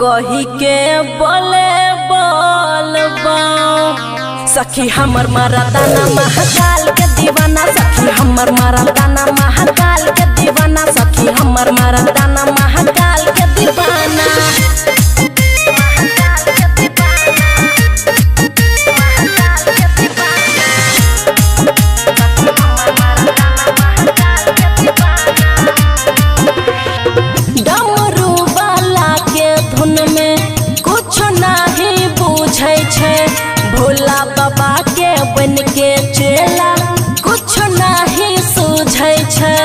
कही के बोले बोलबा। सखी हमर मरदाना महाकाल के दीवाना, सखी हमर मरदाना महाकाल के दीवाना, सखी हमर मरदाना महाकाल के दीवाना। डमरू वाला के धुन में कुछ नहीं बुझै छै, भोला बाबा के बन के चेला कुछ नहीं सूझै छै।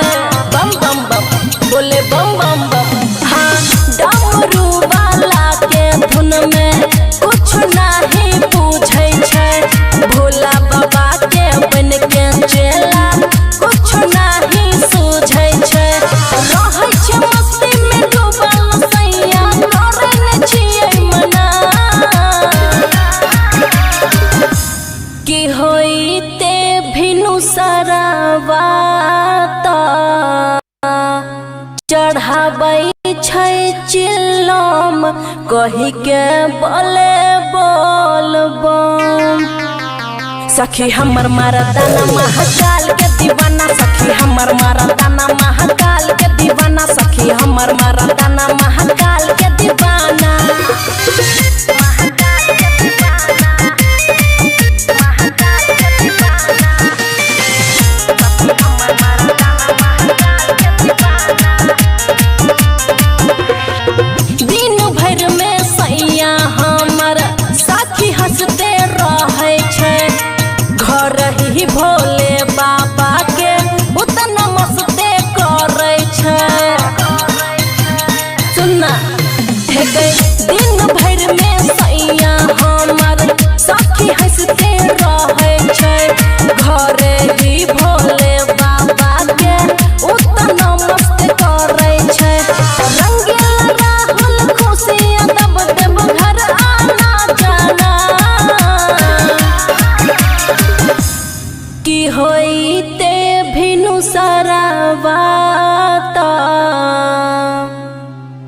बम बम बम बोले बम बम बम। हाँ डमरू वाला के धुन में कुछ नहीं बुझै छै, भोला बाबा के बन के चेला कुछ नहीं सूझै छै। रहै छै मस्ती में डूबल सैया, करे न छियै मना। की होइते भिनु सरवा चढ़ाबै छै चिल्लम, कही के बोले बोलबम। सखी हमर मरदाना महाकाल के दीवाना, सखी हमर मरदाना महाकाल के दीवाना, सखी हमर मरदाना महाकाल के दीवाना।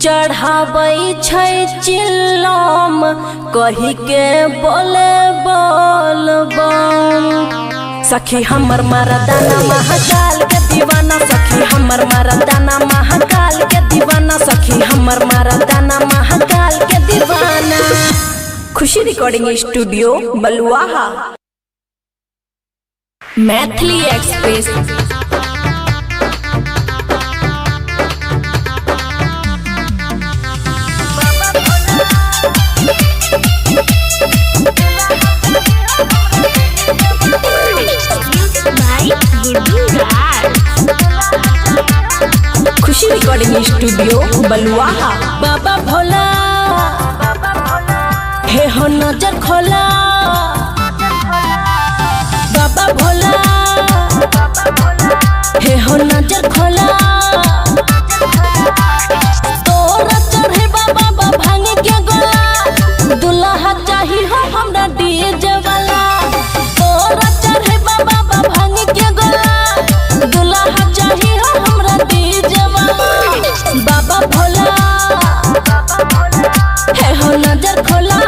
चढ़ाबै छै चिल्लम कही के बोले बोलबम। सखी हमर मर्दाना महाकाल के दीवाना, सखी हमर मर्दाना महाकाल के दीवाना, सखी हमर मर्दाना महाकाल के दीवाना। खुशी रिकॉर्डिंग स्टूडियो बलुआहा। मैथिली एक्सप्रेस खुशी रिकॉर्डिंग स्टूडियो बलुआहा। बाबा भोला हे हो नजर खोला, बाबा भोला हे हो नजर खोला। तोरा चढ़े बाबा भांग के गोला, दुल्हा चाही हो हमरा डीजे वाला। तोरा चढ़े बाबा भांग के गोला, दुल्हा चाही हो हमरा डीजे वाला। बाबा भोला हे हो नजर खोला।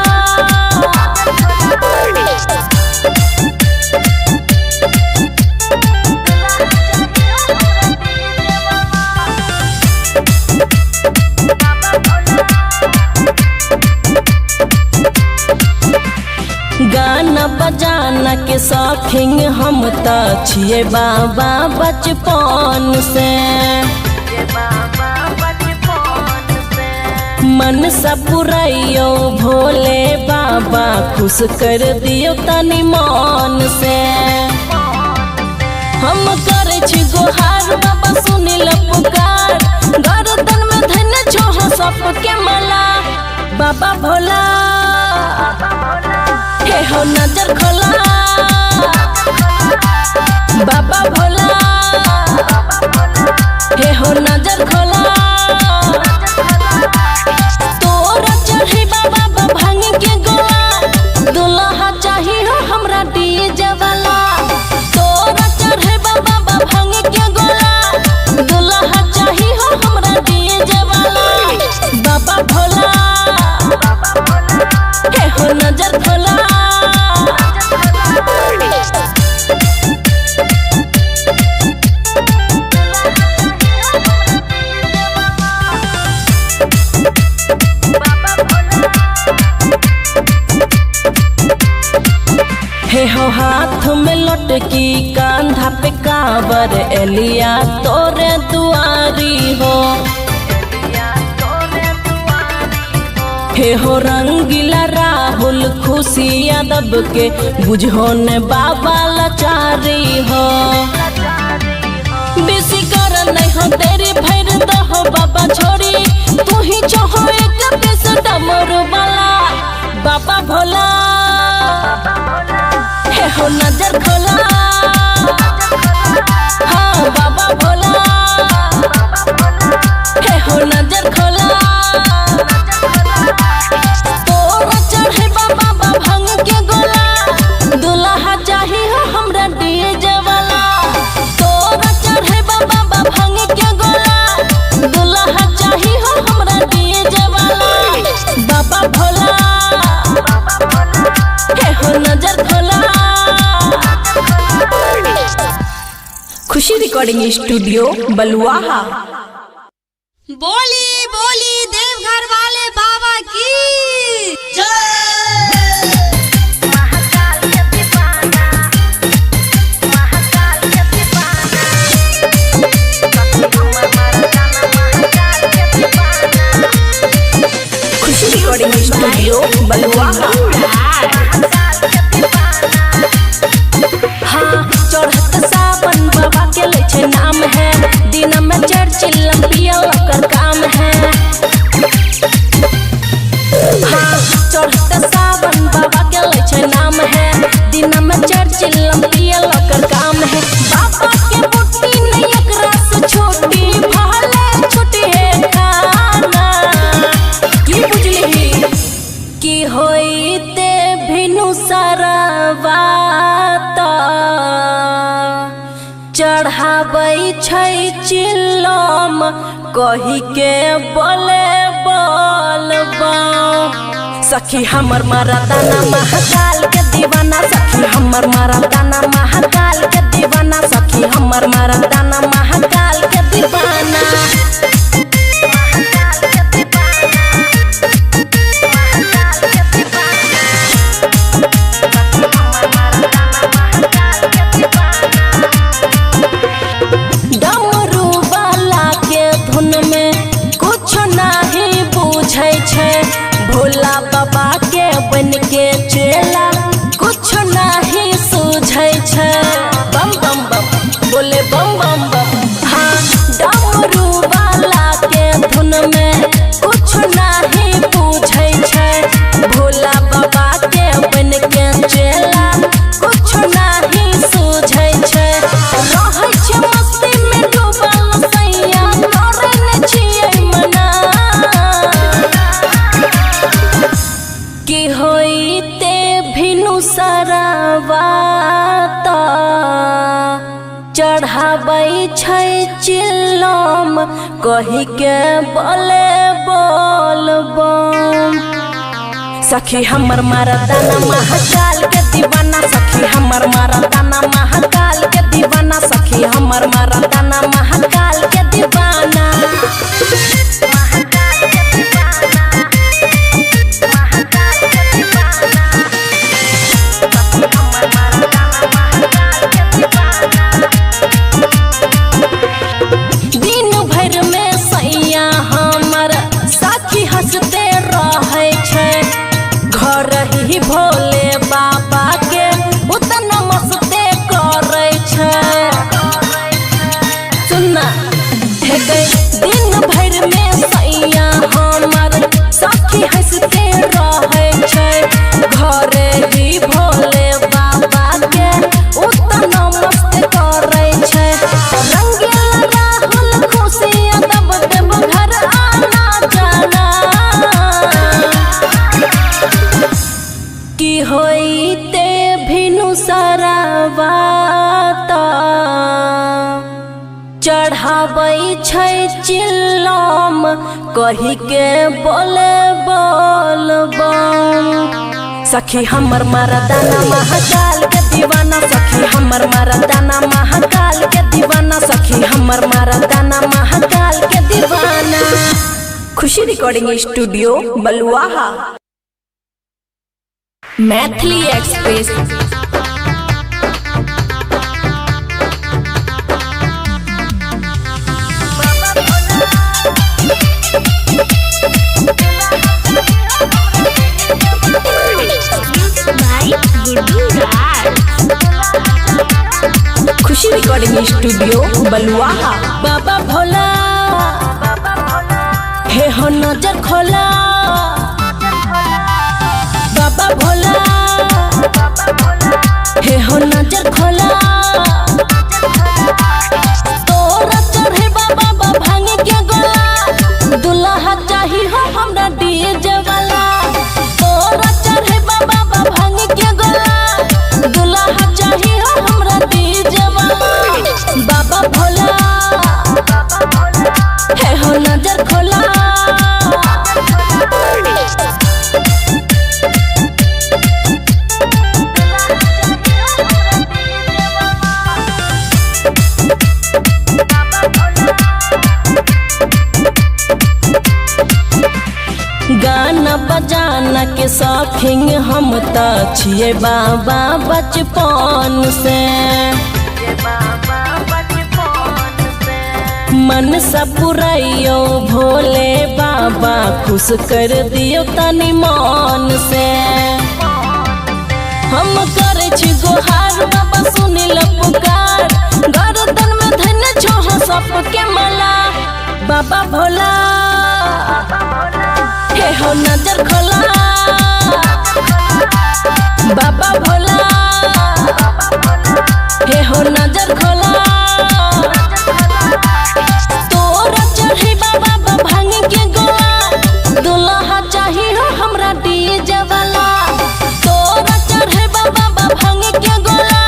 गाना बजाना के शौकीन हम त छिए बाबा बचपन से। मन सब पुरैयो भोले बाबा, खुश कर दियो तनी मन से। हम करे छी गोहार बाबा सुनिल पुकार, गर्दन में धन छोह सबके मला। बाबा भोला हे हो नजर खोला, बाबा भोला हे हो नजर खोला। तोरा चढ़ी बाबा भांग के गोला, दुल्हा चाही हो हमरा डीजे वाला। तोरा चढ़े बाबा भांग के गोला, दुल्हा चाही हो हमरा डीजे वाला। बाबा भोला हे हो नजर खोला। हे हो हाथ में लटकी कांधा पे कावर, एलिया तोरे दुआरी हो। हे हो रंगीला राहुल खुशी यादव के, बुझो ने बाबा लाचारी हो। बेसी कर नहीं हो तेरी भैर दहो बाबा छोड़ी, तू ही चाहो एक पीस डमरू वाला। बाबा भोला हे हो नजर खोला, हाँ बाबा भोला हे हो नजर खोला। तोरा चढ़े बाबा भांग के गोला, दुल्हा चाही हो हमरा डीजे वाला। तोरा चढ़े बाबा भांग के गोला, दुल्हा चाही हो हमरा डीजे वाला। बाबा भोला हे हो नजर खोला। खुशी रिकॉर्डिंग स्टूडियो बलुआहा। बोली बोली देवघर वाले बाबा की जय। खुशी रिकॉर्डिंग स्टूडियो बलुआहा। हाँ चढ़त सावन बाबा के ले छे नाम है, दिन में चर्चिल पिया ओकर काम है। हाँ चढ़त सावन बाबा के ले छे नाम है, दिन में चर्चिल पिया ओकर काम है। बाबा के बुट्टी नहीं एकरा से छोटी, भले छोटी है खाना। की बुझली की होइते भिनु सरवा चढ़ाबै छै चिल्लम कही के बोले सखी हमर मर्दाना महाकाल के दीवाना, सखी हमर मर्दाना महाकाल के दीवाना, सखी हमर मर्दाना महाकाल के दीवाना। डमरू वाला के धुन में कुछ नहीं बुझै छै, भोला बाबा के बन के चेला कुछ नहीं सूझै छै। बम बम बम बोले बम बम बम, हाँ डमरू वाला के धुन में कुछ नहीं बुझै छै, भोला बाबा के बन के चेला कुछ नहीं सूझै छै। रहै छै मस्ती में डूबल सैया, करे न छियै मना, की होइते भिनु सरवा त चढ़ाबै छै चिल्लम, कही के बोले बोल बम। सखी हमर मर्दाना महाकाल के दीवाना, सखी हमर मर्दाना महाकाल के दीवाना, सखी हमर मर्दाना महाकाल के दीवाना। दिन भर में सैया हमर साथी हंसते रहे छै, घर ही भोले बाबा के उतना मस्ते करे छै। सुनना हे गई दिन भर में सैया हमर साथी हंसते रहे छै, घर ही भोले बाबा के उतना मस्त करे छै। रंगीला राहुल खुशियाँ दब देब घर आना जाना, की होइते भिनु सरवा त चढ़ाबै छै चिल्लम, कही के बोले बोल बम। सखी हमर मर्दाना महाकाल के दीवाना, सखी हमर मर्दाना महाकाल के दीवाना, सखी हमर मर्दाना महाकाल के दीवाना। खुशी रिकॉर्डिंग स्टूडियो बलुआहा। मैथिली एक्सप्रेस खुशी रिकॉर्डिंग स्टूडियो बलुआहा। बाबा भोला हे हो नजर खोला, बाबा भोला हे हो नजर खोला, तोरा चढ़े बाबा भांग के गोला, दुल्हा चाही हो हमरा डीजे वाला। तोरा चढ़े बाबा भांग के गोला, दुल्हा चाही हो हमरा डीजे वाला। बाबा भोला हे हो नजर खोला, गाना बजाना के शौकीन हम त छियै बाबा बचपन से। मन सब पुरैयो भोले बाबा, खुश कर दियो तनी मन से। हम करे छी गोहार बाबा सुनिल पुकार, गर्दन में धन छोह सबके मला। बाबा भोला हे हो नजर खोला, बाबा भोला हे हो नजर खोला, तोरा चढ़ी बाबा भांग के गोला, दुल्हा चाही हो हमरा डीजे वाला। तोरा चढ़े बाबा भांग के गोला,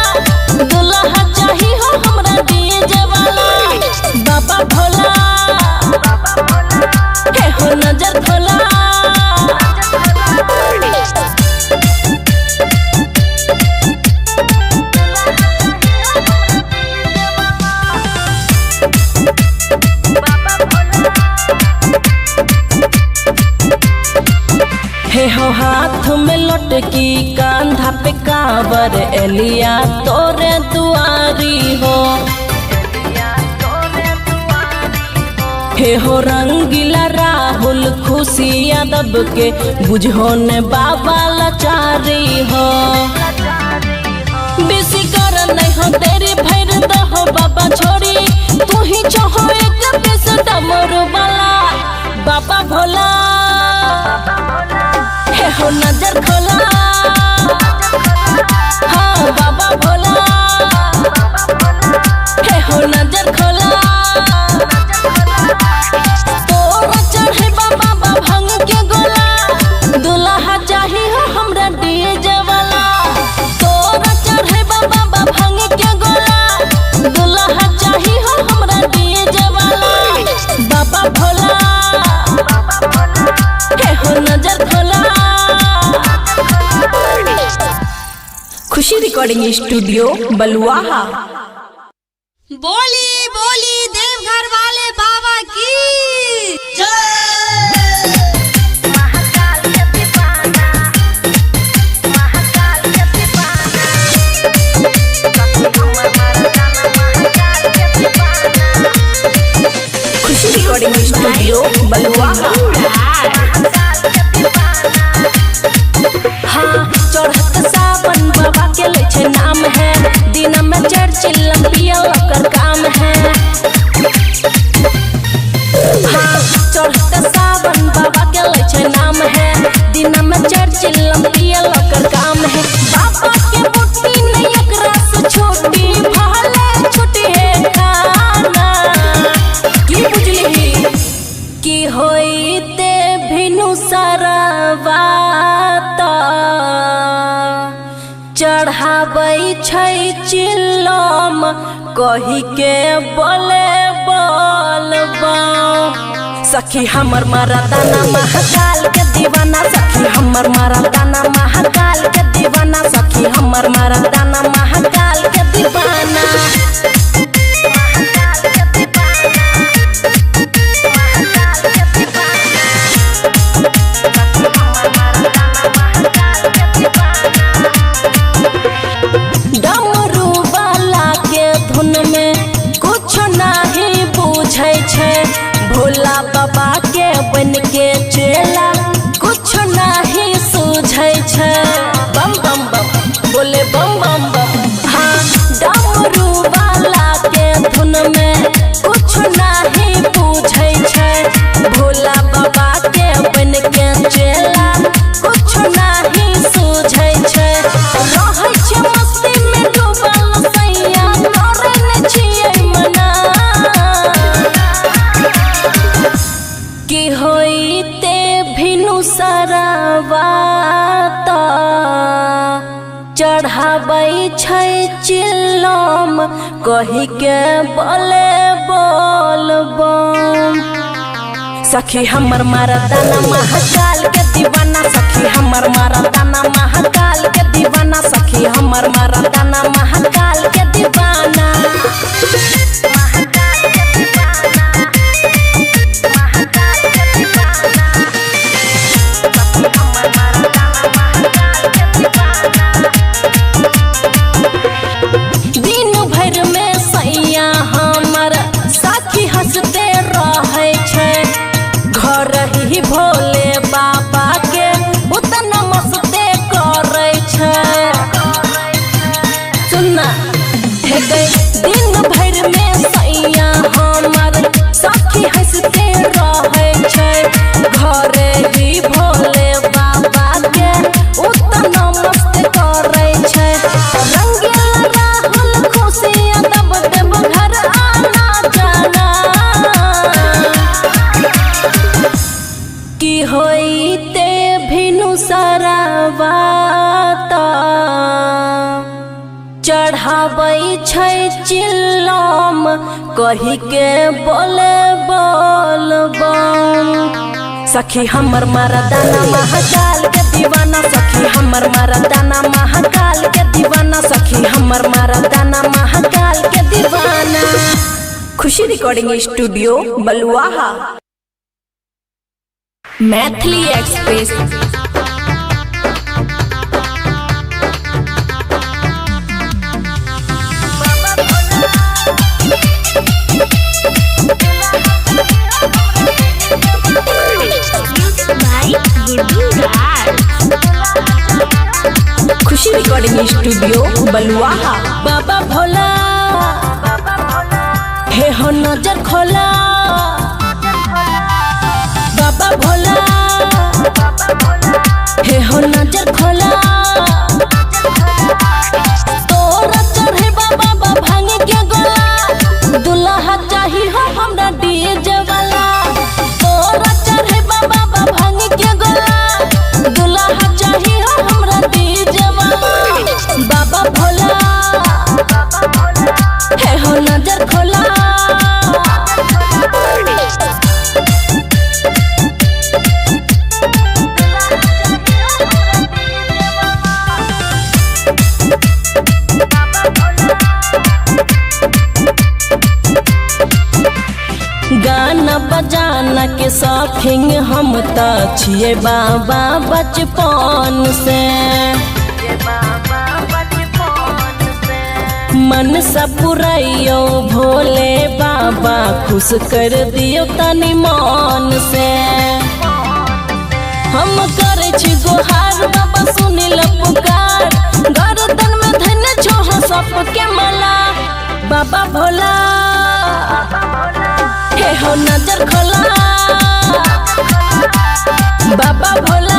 दुल्हा चाही हो हमरा डीजे वाला। बाबा भोला हे हो नजर खोला, हो हाथ में लटकी कांधा पे कावर एलिया तोरे दुआरी हो। हे हो रंगीला राहुल खुशी यादव के बुझो ने बाबा लाचारी हो। बेसी कर नहीं हो तेरी भैर दहो बाबा छोड़ी तू ही चाहो एक बेस डमरू वाला बाबा भोला। हे हो नजर खोला हाँ बाबा भोला। हे हो नजर खोला तोरा चढ़े बाबा भंग के गोला दुल्हा चाही हो हमरा डीजे वाला। तोरा चढ़े बाबा भंग के गोला दुल्हा चाही हो हमरा डीजे वाला बाबा भोला। हे हो नजर खोला। खुशी रिकॉर्डिंग स्टूडियो बलुआहा। बोली बोली देवघर वाले बाबा की जय। खुशी रिकॉर्डिंग स्टूडियो बलुआहा। हाँ चढ़त सावन बाबा के ले छे नाम है दिन में चर्चिल पिया कर काम है। हाँ चढ़त सावन बाबा के ले छे नाम है दिन में चर्चिल पिया कर काम है। बाबा के बुट्टी नहीं एकरा से छोटी भाले छोटी है खाना की बुझली की होई ते भिनु सरवा चढ़ाबै छै चिल्लम कही के बोले बोलबा। सखी हमर मरदाना महाकाल के दीवाना सखी हमर मरदाना महाकाल के दीवाना सखी हमर मरदाना महाकाल के दीवाना। डमरू वाला के धुन में कुछ नहीं बुझै छै भोला बाबा के बन के चेला कुछ नहीं सूझै छै। बम बम बम बोले बम बम बम। हाँ डमरू वाला के धुन में कुछ नहीं बुझै छै भोला बाबा के बन के चेला कुछ नहीं सूझै छै। रहै छै मस्ती में डूबल सैया करे न छियै मना की होई ते भिनु सरवा चढ़ाबै छै चिल्लम कही के बोले बोलबम। सखी हमर मरदाना महाकाल के दीवाना सखी हमर मरदाना महाकाल के दीवाना सखी हमर मरदाना महाकाल के दीवाना। दिन भर में सैया हमर साथी हंसते रहे छै घर ही भोले बाबा के उतना मस्ते करे छै। सुनना हे गई दिन भर में सैया हमर साथी हंसते रहे छै घर ही भोले बाबा के उतना मस्त करे छै। रंगीला राहुल खुशी यादव देव घर आना जाना की होई ते भिनु सरवा चढ़ाबै छै चिल्लम कही के बोले बोलबम। सखी हमर मरदाना महाकाल के दीवाना सखी हमर मरदाना महाकाल के दीवाना सखी हमर मरदाना महाकाल के दीवाना। खुशी रिकॉर्डिंग स्टूडियो बलुआहा। मैथिली एक्सप्रेस गुड्डू राज। खुशी रिकॉर्डिंग स्टूडियो बलुआहा। बाबा भोला हे हो नजर खोला, बाबा भोला हे हो नजर खोला। तोरा चढ़े बाबा भांग के गोला, दुल्हा चाही हो हमरा डीजे वाला। तोरा चढ़े बाबा भांग के गोला, दुल्हा चाही हो हमरा डीजे वाला। बाबा भोला हे हो नजर खोला। गाना बजाना के शौकीन हम त छिए बाबा बचपन से। मन सब पुराइयो भोले बाबा, खुश कर दियो तनी मन से। हम करे छी गुहार बाबा सुनिल पुकार, गर्दन में धन छोह सबके मला। बाबा भोला हे हो नजर खोला, बाबा भोला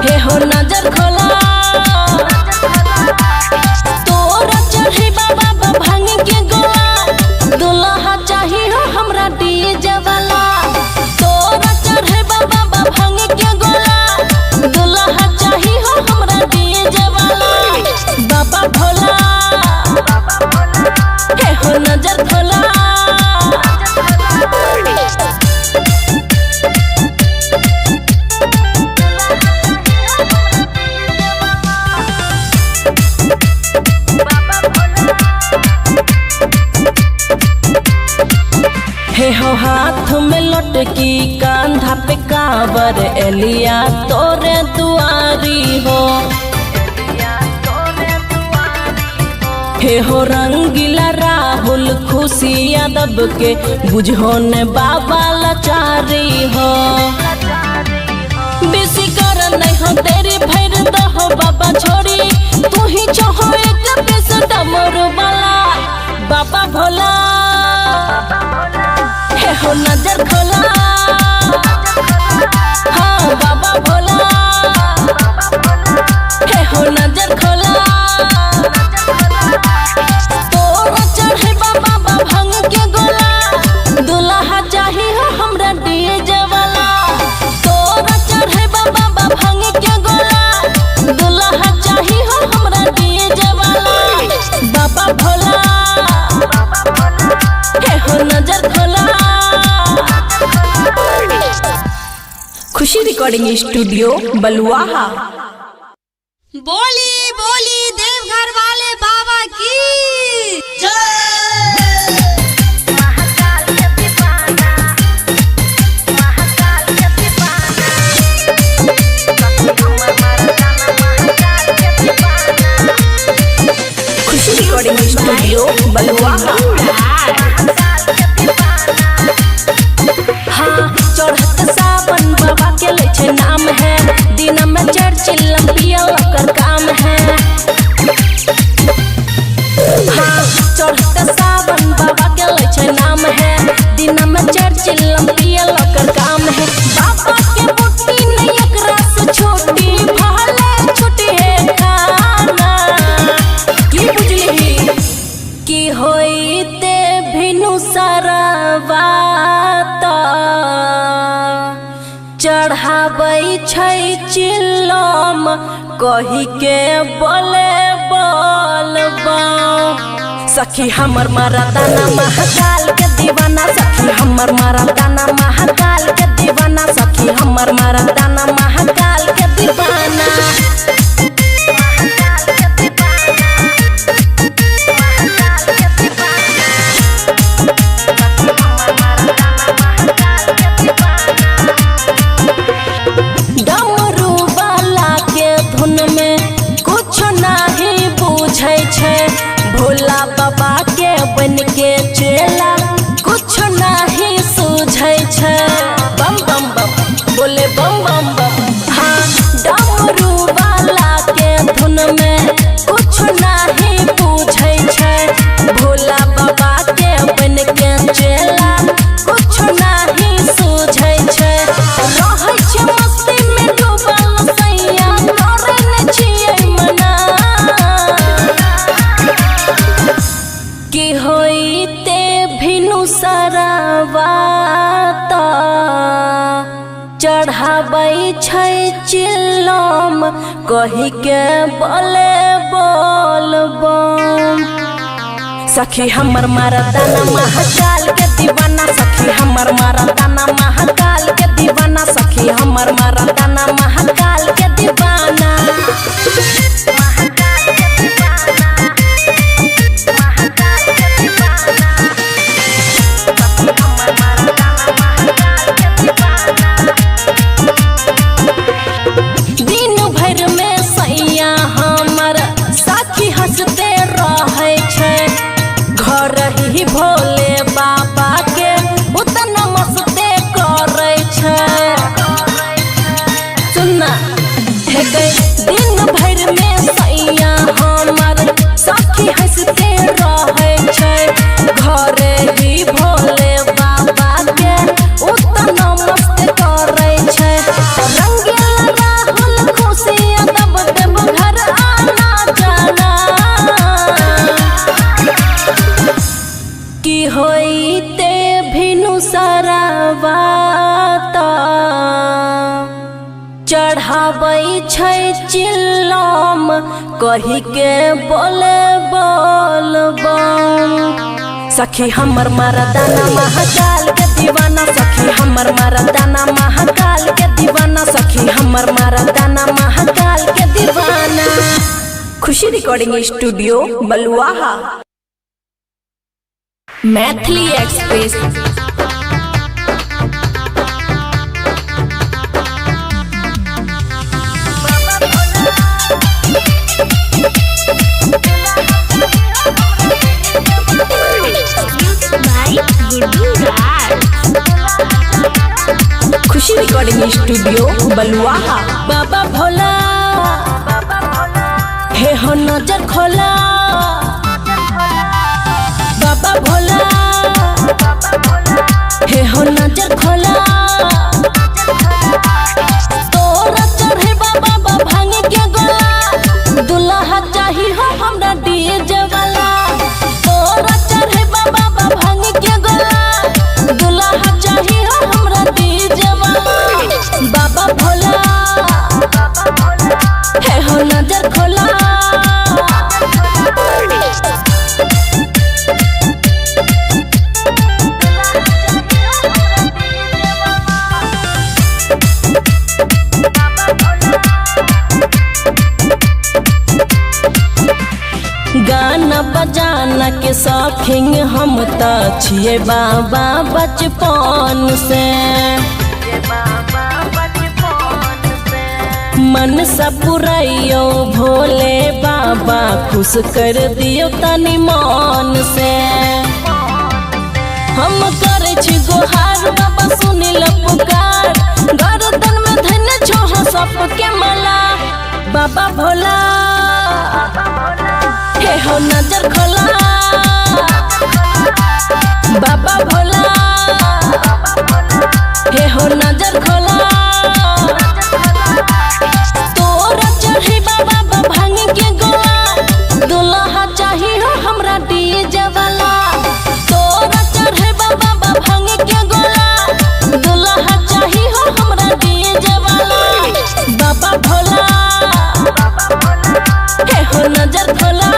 हे हो नजर खोला। तोरा चढ़े बाबा भांग के गोला, दुल्हा चाही हो हमरा डीजे वाला। तोरा चढ़े बाबा भांग के गोला, दुल्हा चाही हो हमरा डीजे वाला। बाबा भोला हे हो नजर खोला। हे हो हाथ में लटकी, कांधा पे कावर, एलिया तोरे दुआरी हो। हे हो रंगीला राहुल खुशी यादव के, बुझो ने बाबा लाचारी हो। बेसी कर नहीं हो तेरी भैर दहो बाबा छोड़ी, तू ही चाहो एक बेस डमरू वाला। बाबा भोला हे हो नजर खोला, हाँ बाबा भोला हे हो नजर खोला। तोरा चढ़े बाबा भांग के गोला, दुल्हा चाही हो हमरा डीजे वाला। तोरा चढ़े बाबा भांग के गोला, दुल्हा चाही हो हमरा डीजे वाला। बाबा भोला हे हो नजर खोला। खुशी रिकॉर्डिंग स्टूडियो बलुआहा। बोली बोली देवघर वाले बाबा की जय। खुशी रिकॉर्डिंग स्टूडियो बलुआहा। हाँ चढ़त सावन बाबा के ले छे नाम है, दिन में चर्चिल पिया ओकर काम है। हाँ चढ़त सावन बाबा के ले छे नाम है, दिन में चर्चिल पिया ओकर काम है। बाबा के बुट्टी नहीं एकरा से छोटी, भले छोटी है खाना। की बुझली की होइते भिनु सरवा चढ़ाबै छै चिल्लम, कही के बोले बोलबा। सखी हमर मरदाना महाकाल के दीवाना, सखी हमर मरदाना महाकाल के दीवाना, सखी हमर मरदाना महाकाल के दीवाना। डमरू वाला के धुन में कुछ नहीं बुझै छै, भोला बाबा के बन के चेला कुछ नहीं सूझै छै। बम बम बम। हाँ डमरू वाला के धुन में कुछ नहीं पूछे छै, भोला बाबा के बन के चेला कुछ नहीं सूझे छै। रहै छै मस्ती में डूबल सैया करे न छियै मना, की होइते भिनु सरवा चढ़ाबै छै चिल्लम कही के बोले बोल बम। सखी हमर मर्दाना महाकाल के दीवाना, सखी हमर मर्दाना महाकाल के दीवाना, सखी हमर मर्दाना महाकाल के दीवाना। दिन भर में सैया हमर साथी हंसते रहे छै, घर ही भोले बाबा के उतना मस्ते करे छै। सुनना हे गई दिन भर में सैया हमर साथी हंसते रहे छै, घर ही भोले बाबा के उतना मस्त करे छै। रंगीला राहुल खुशियाँ दब दब घर आना जाना, की होइते भिनु सरवा चढ़ाबै छै चिल्लम कही के बोले बोल बम। सखी हमर मर्दाना महाकाल के दीवाना, सखी हमर मर्दाना महाकाल के दीवाना, सखी हमर मर्दाना महाकाल के दीवाना। खुशी रिकॉर्डिंग स्टूडियो बलुआहा। मैथिली एक्सप्रेस। खुशी रिकॉर्डिंग स्टूडियो बलुआहा। बाबा भोला हे हो नजर खोला, बाबा भोला हे हो नजर खोला। तोरा चढ़े बाबा भांगे के गोला, दुल्हा चाही हो हमरा डीजे वाला। तोरा चढ़े बाबा भांगे के गोला, दुल्हा चाही हो हमरा डीजे वाला। बाबा भोला हे हो नजर खोला। गाना बजाना के शौकीन हम त छिए बाबा बचपन से, मन सब पुराइयो भोले बाबा खुश कर दियो तनी मन से। हम करे छी गोहार बाबा सुनिल पुकार, गर्दन में धन छोह सबके मला। बाबा भोला हे हो नजर खोला, बाबा भोला हे हो नजर खोला। तोरा चढ़ी बाबा भांगे के गोला, दुल्हा चाही हो हमरा डीजे वाला। तोरा चढ़े बाबा भांगे के गोला, दुल्हा चाही हो हमरा डीजे वाला। बाबा भोला हे हो नजर खोला।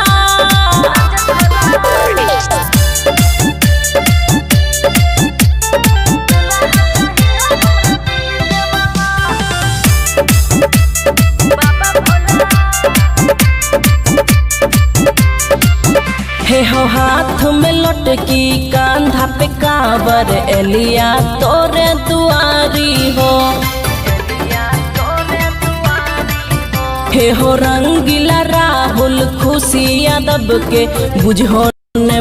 हे हो हाथ में लटकी कांधा पे काबर, एलिया तोरे दुआरी हो। हे हो रंगीला राहुल खुशी यादव के बुझो ने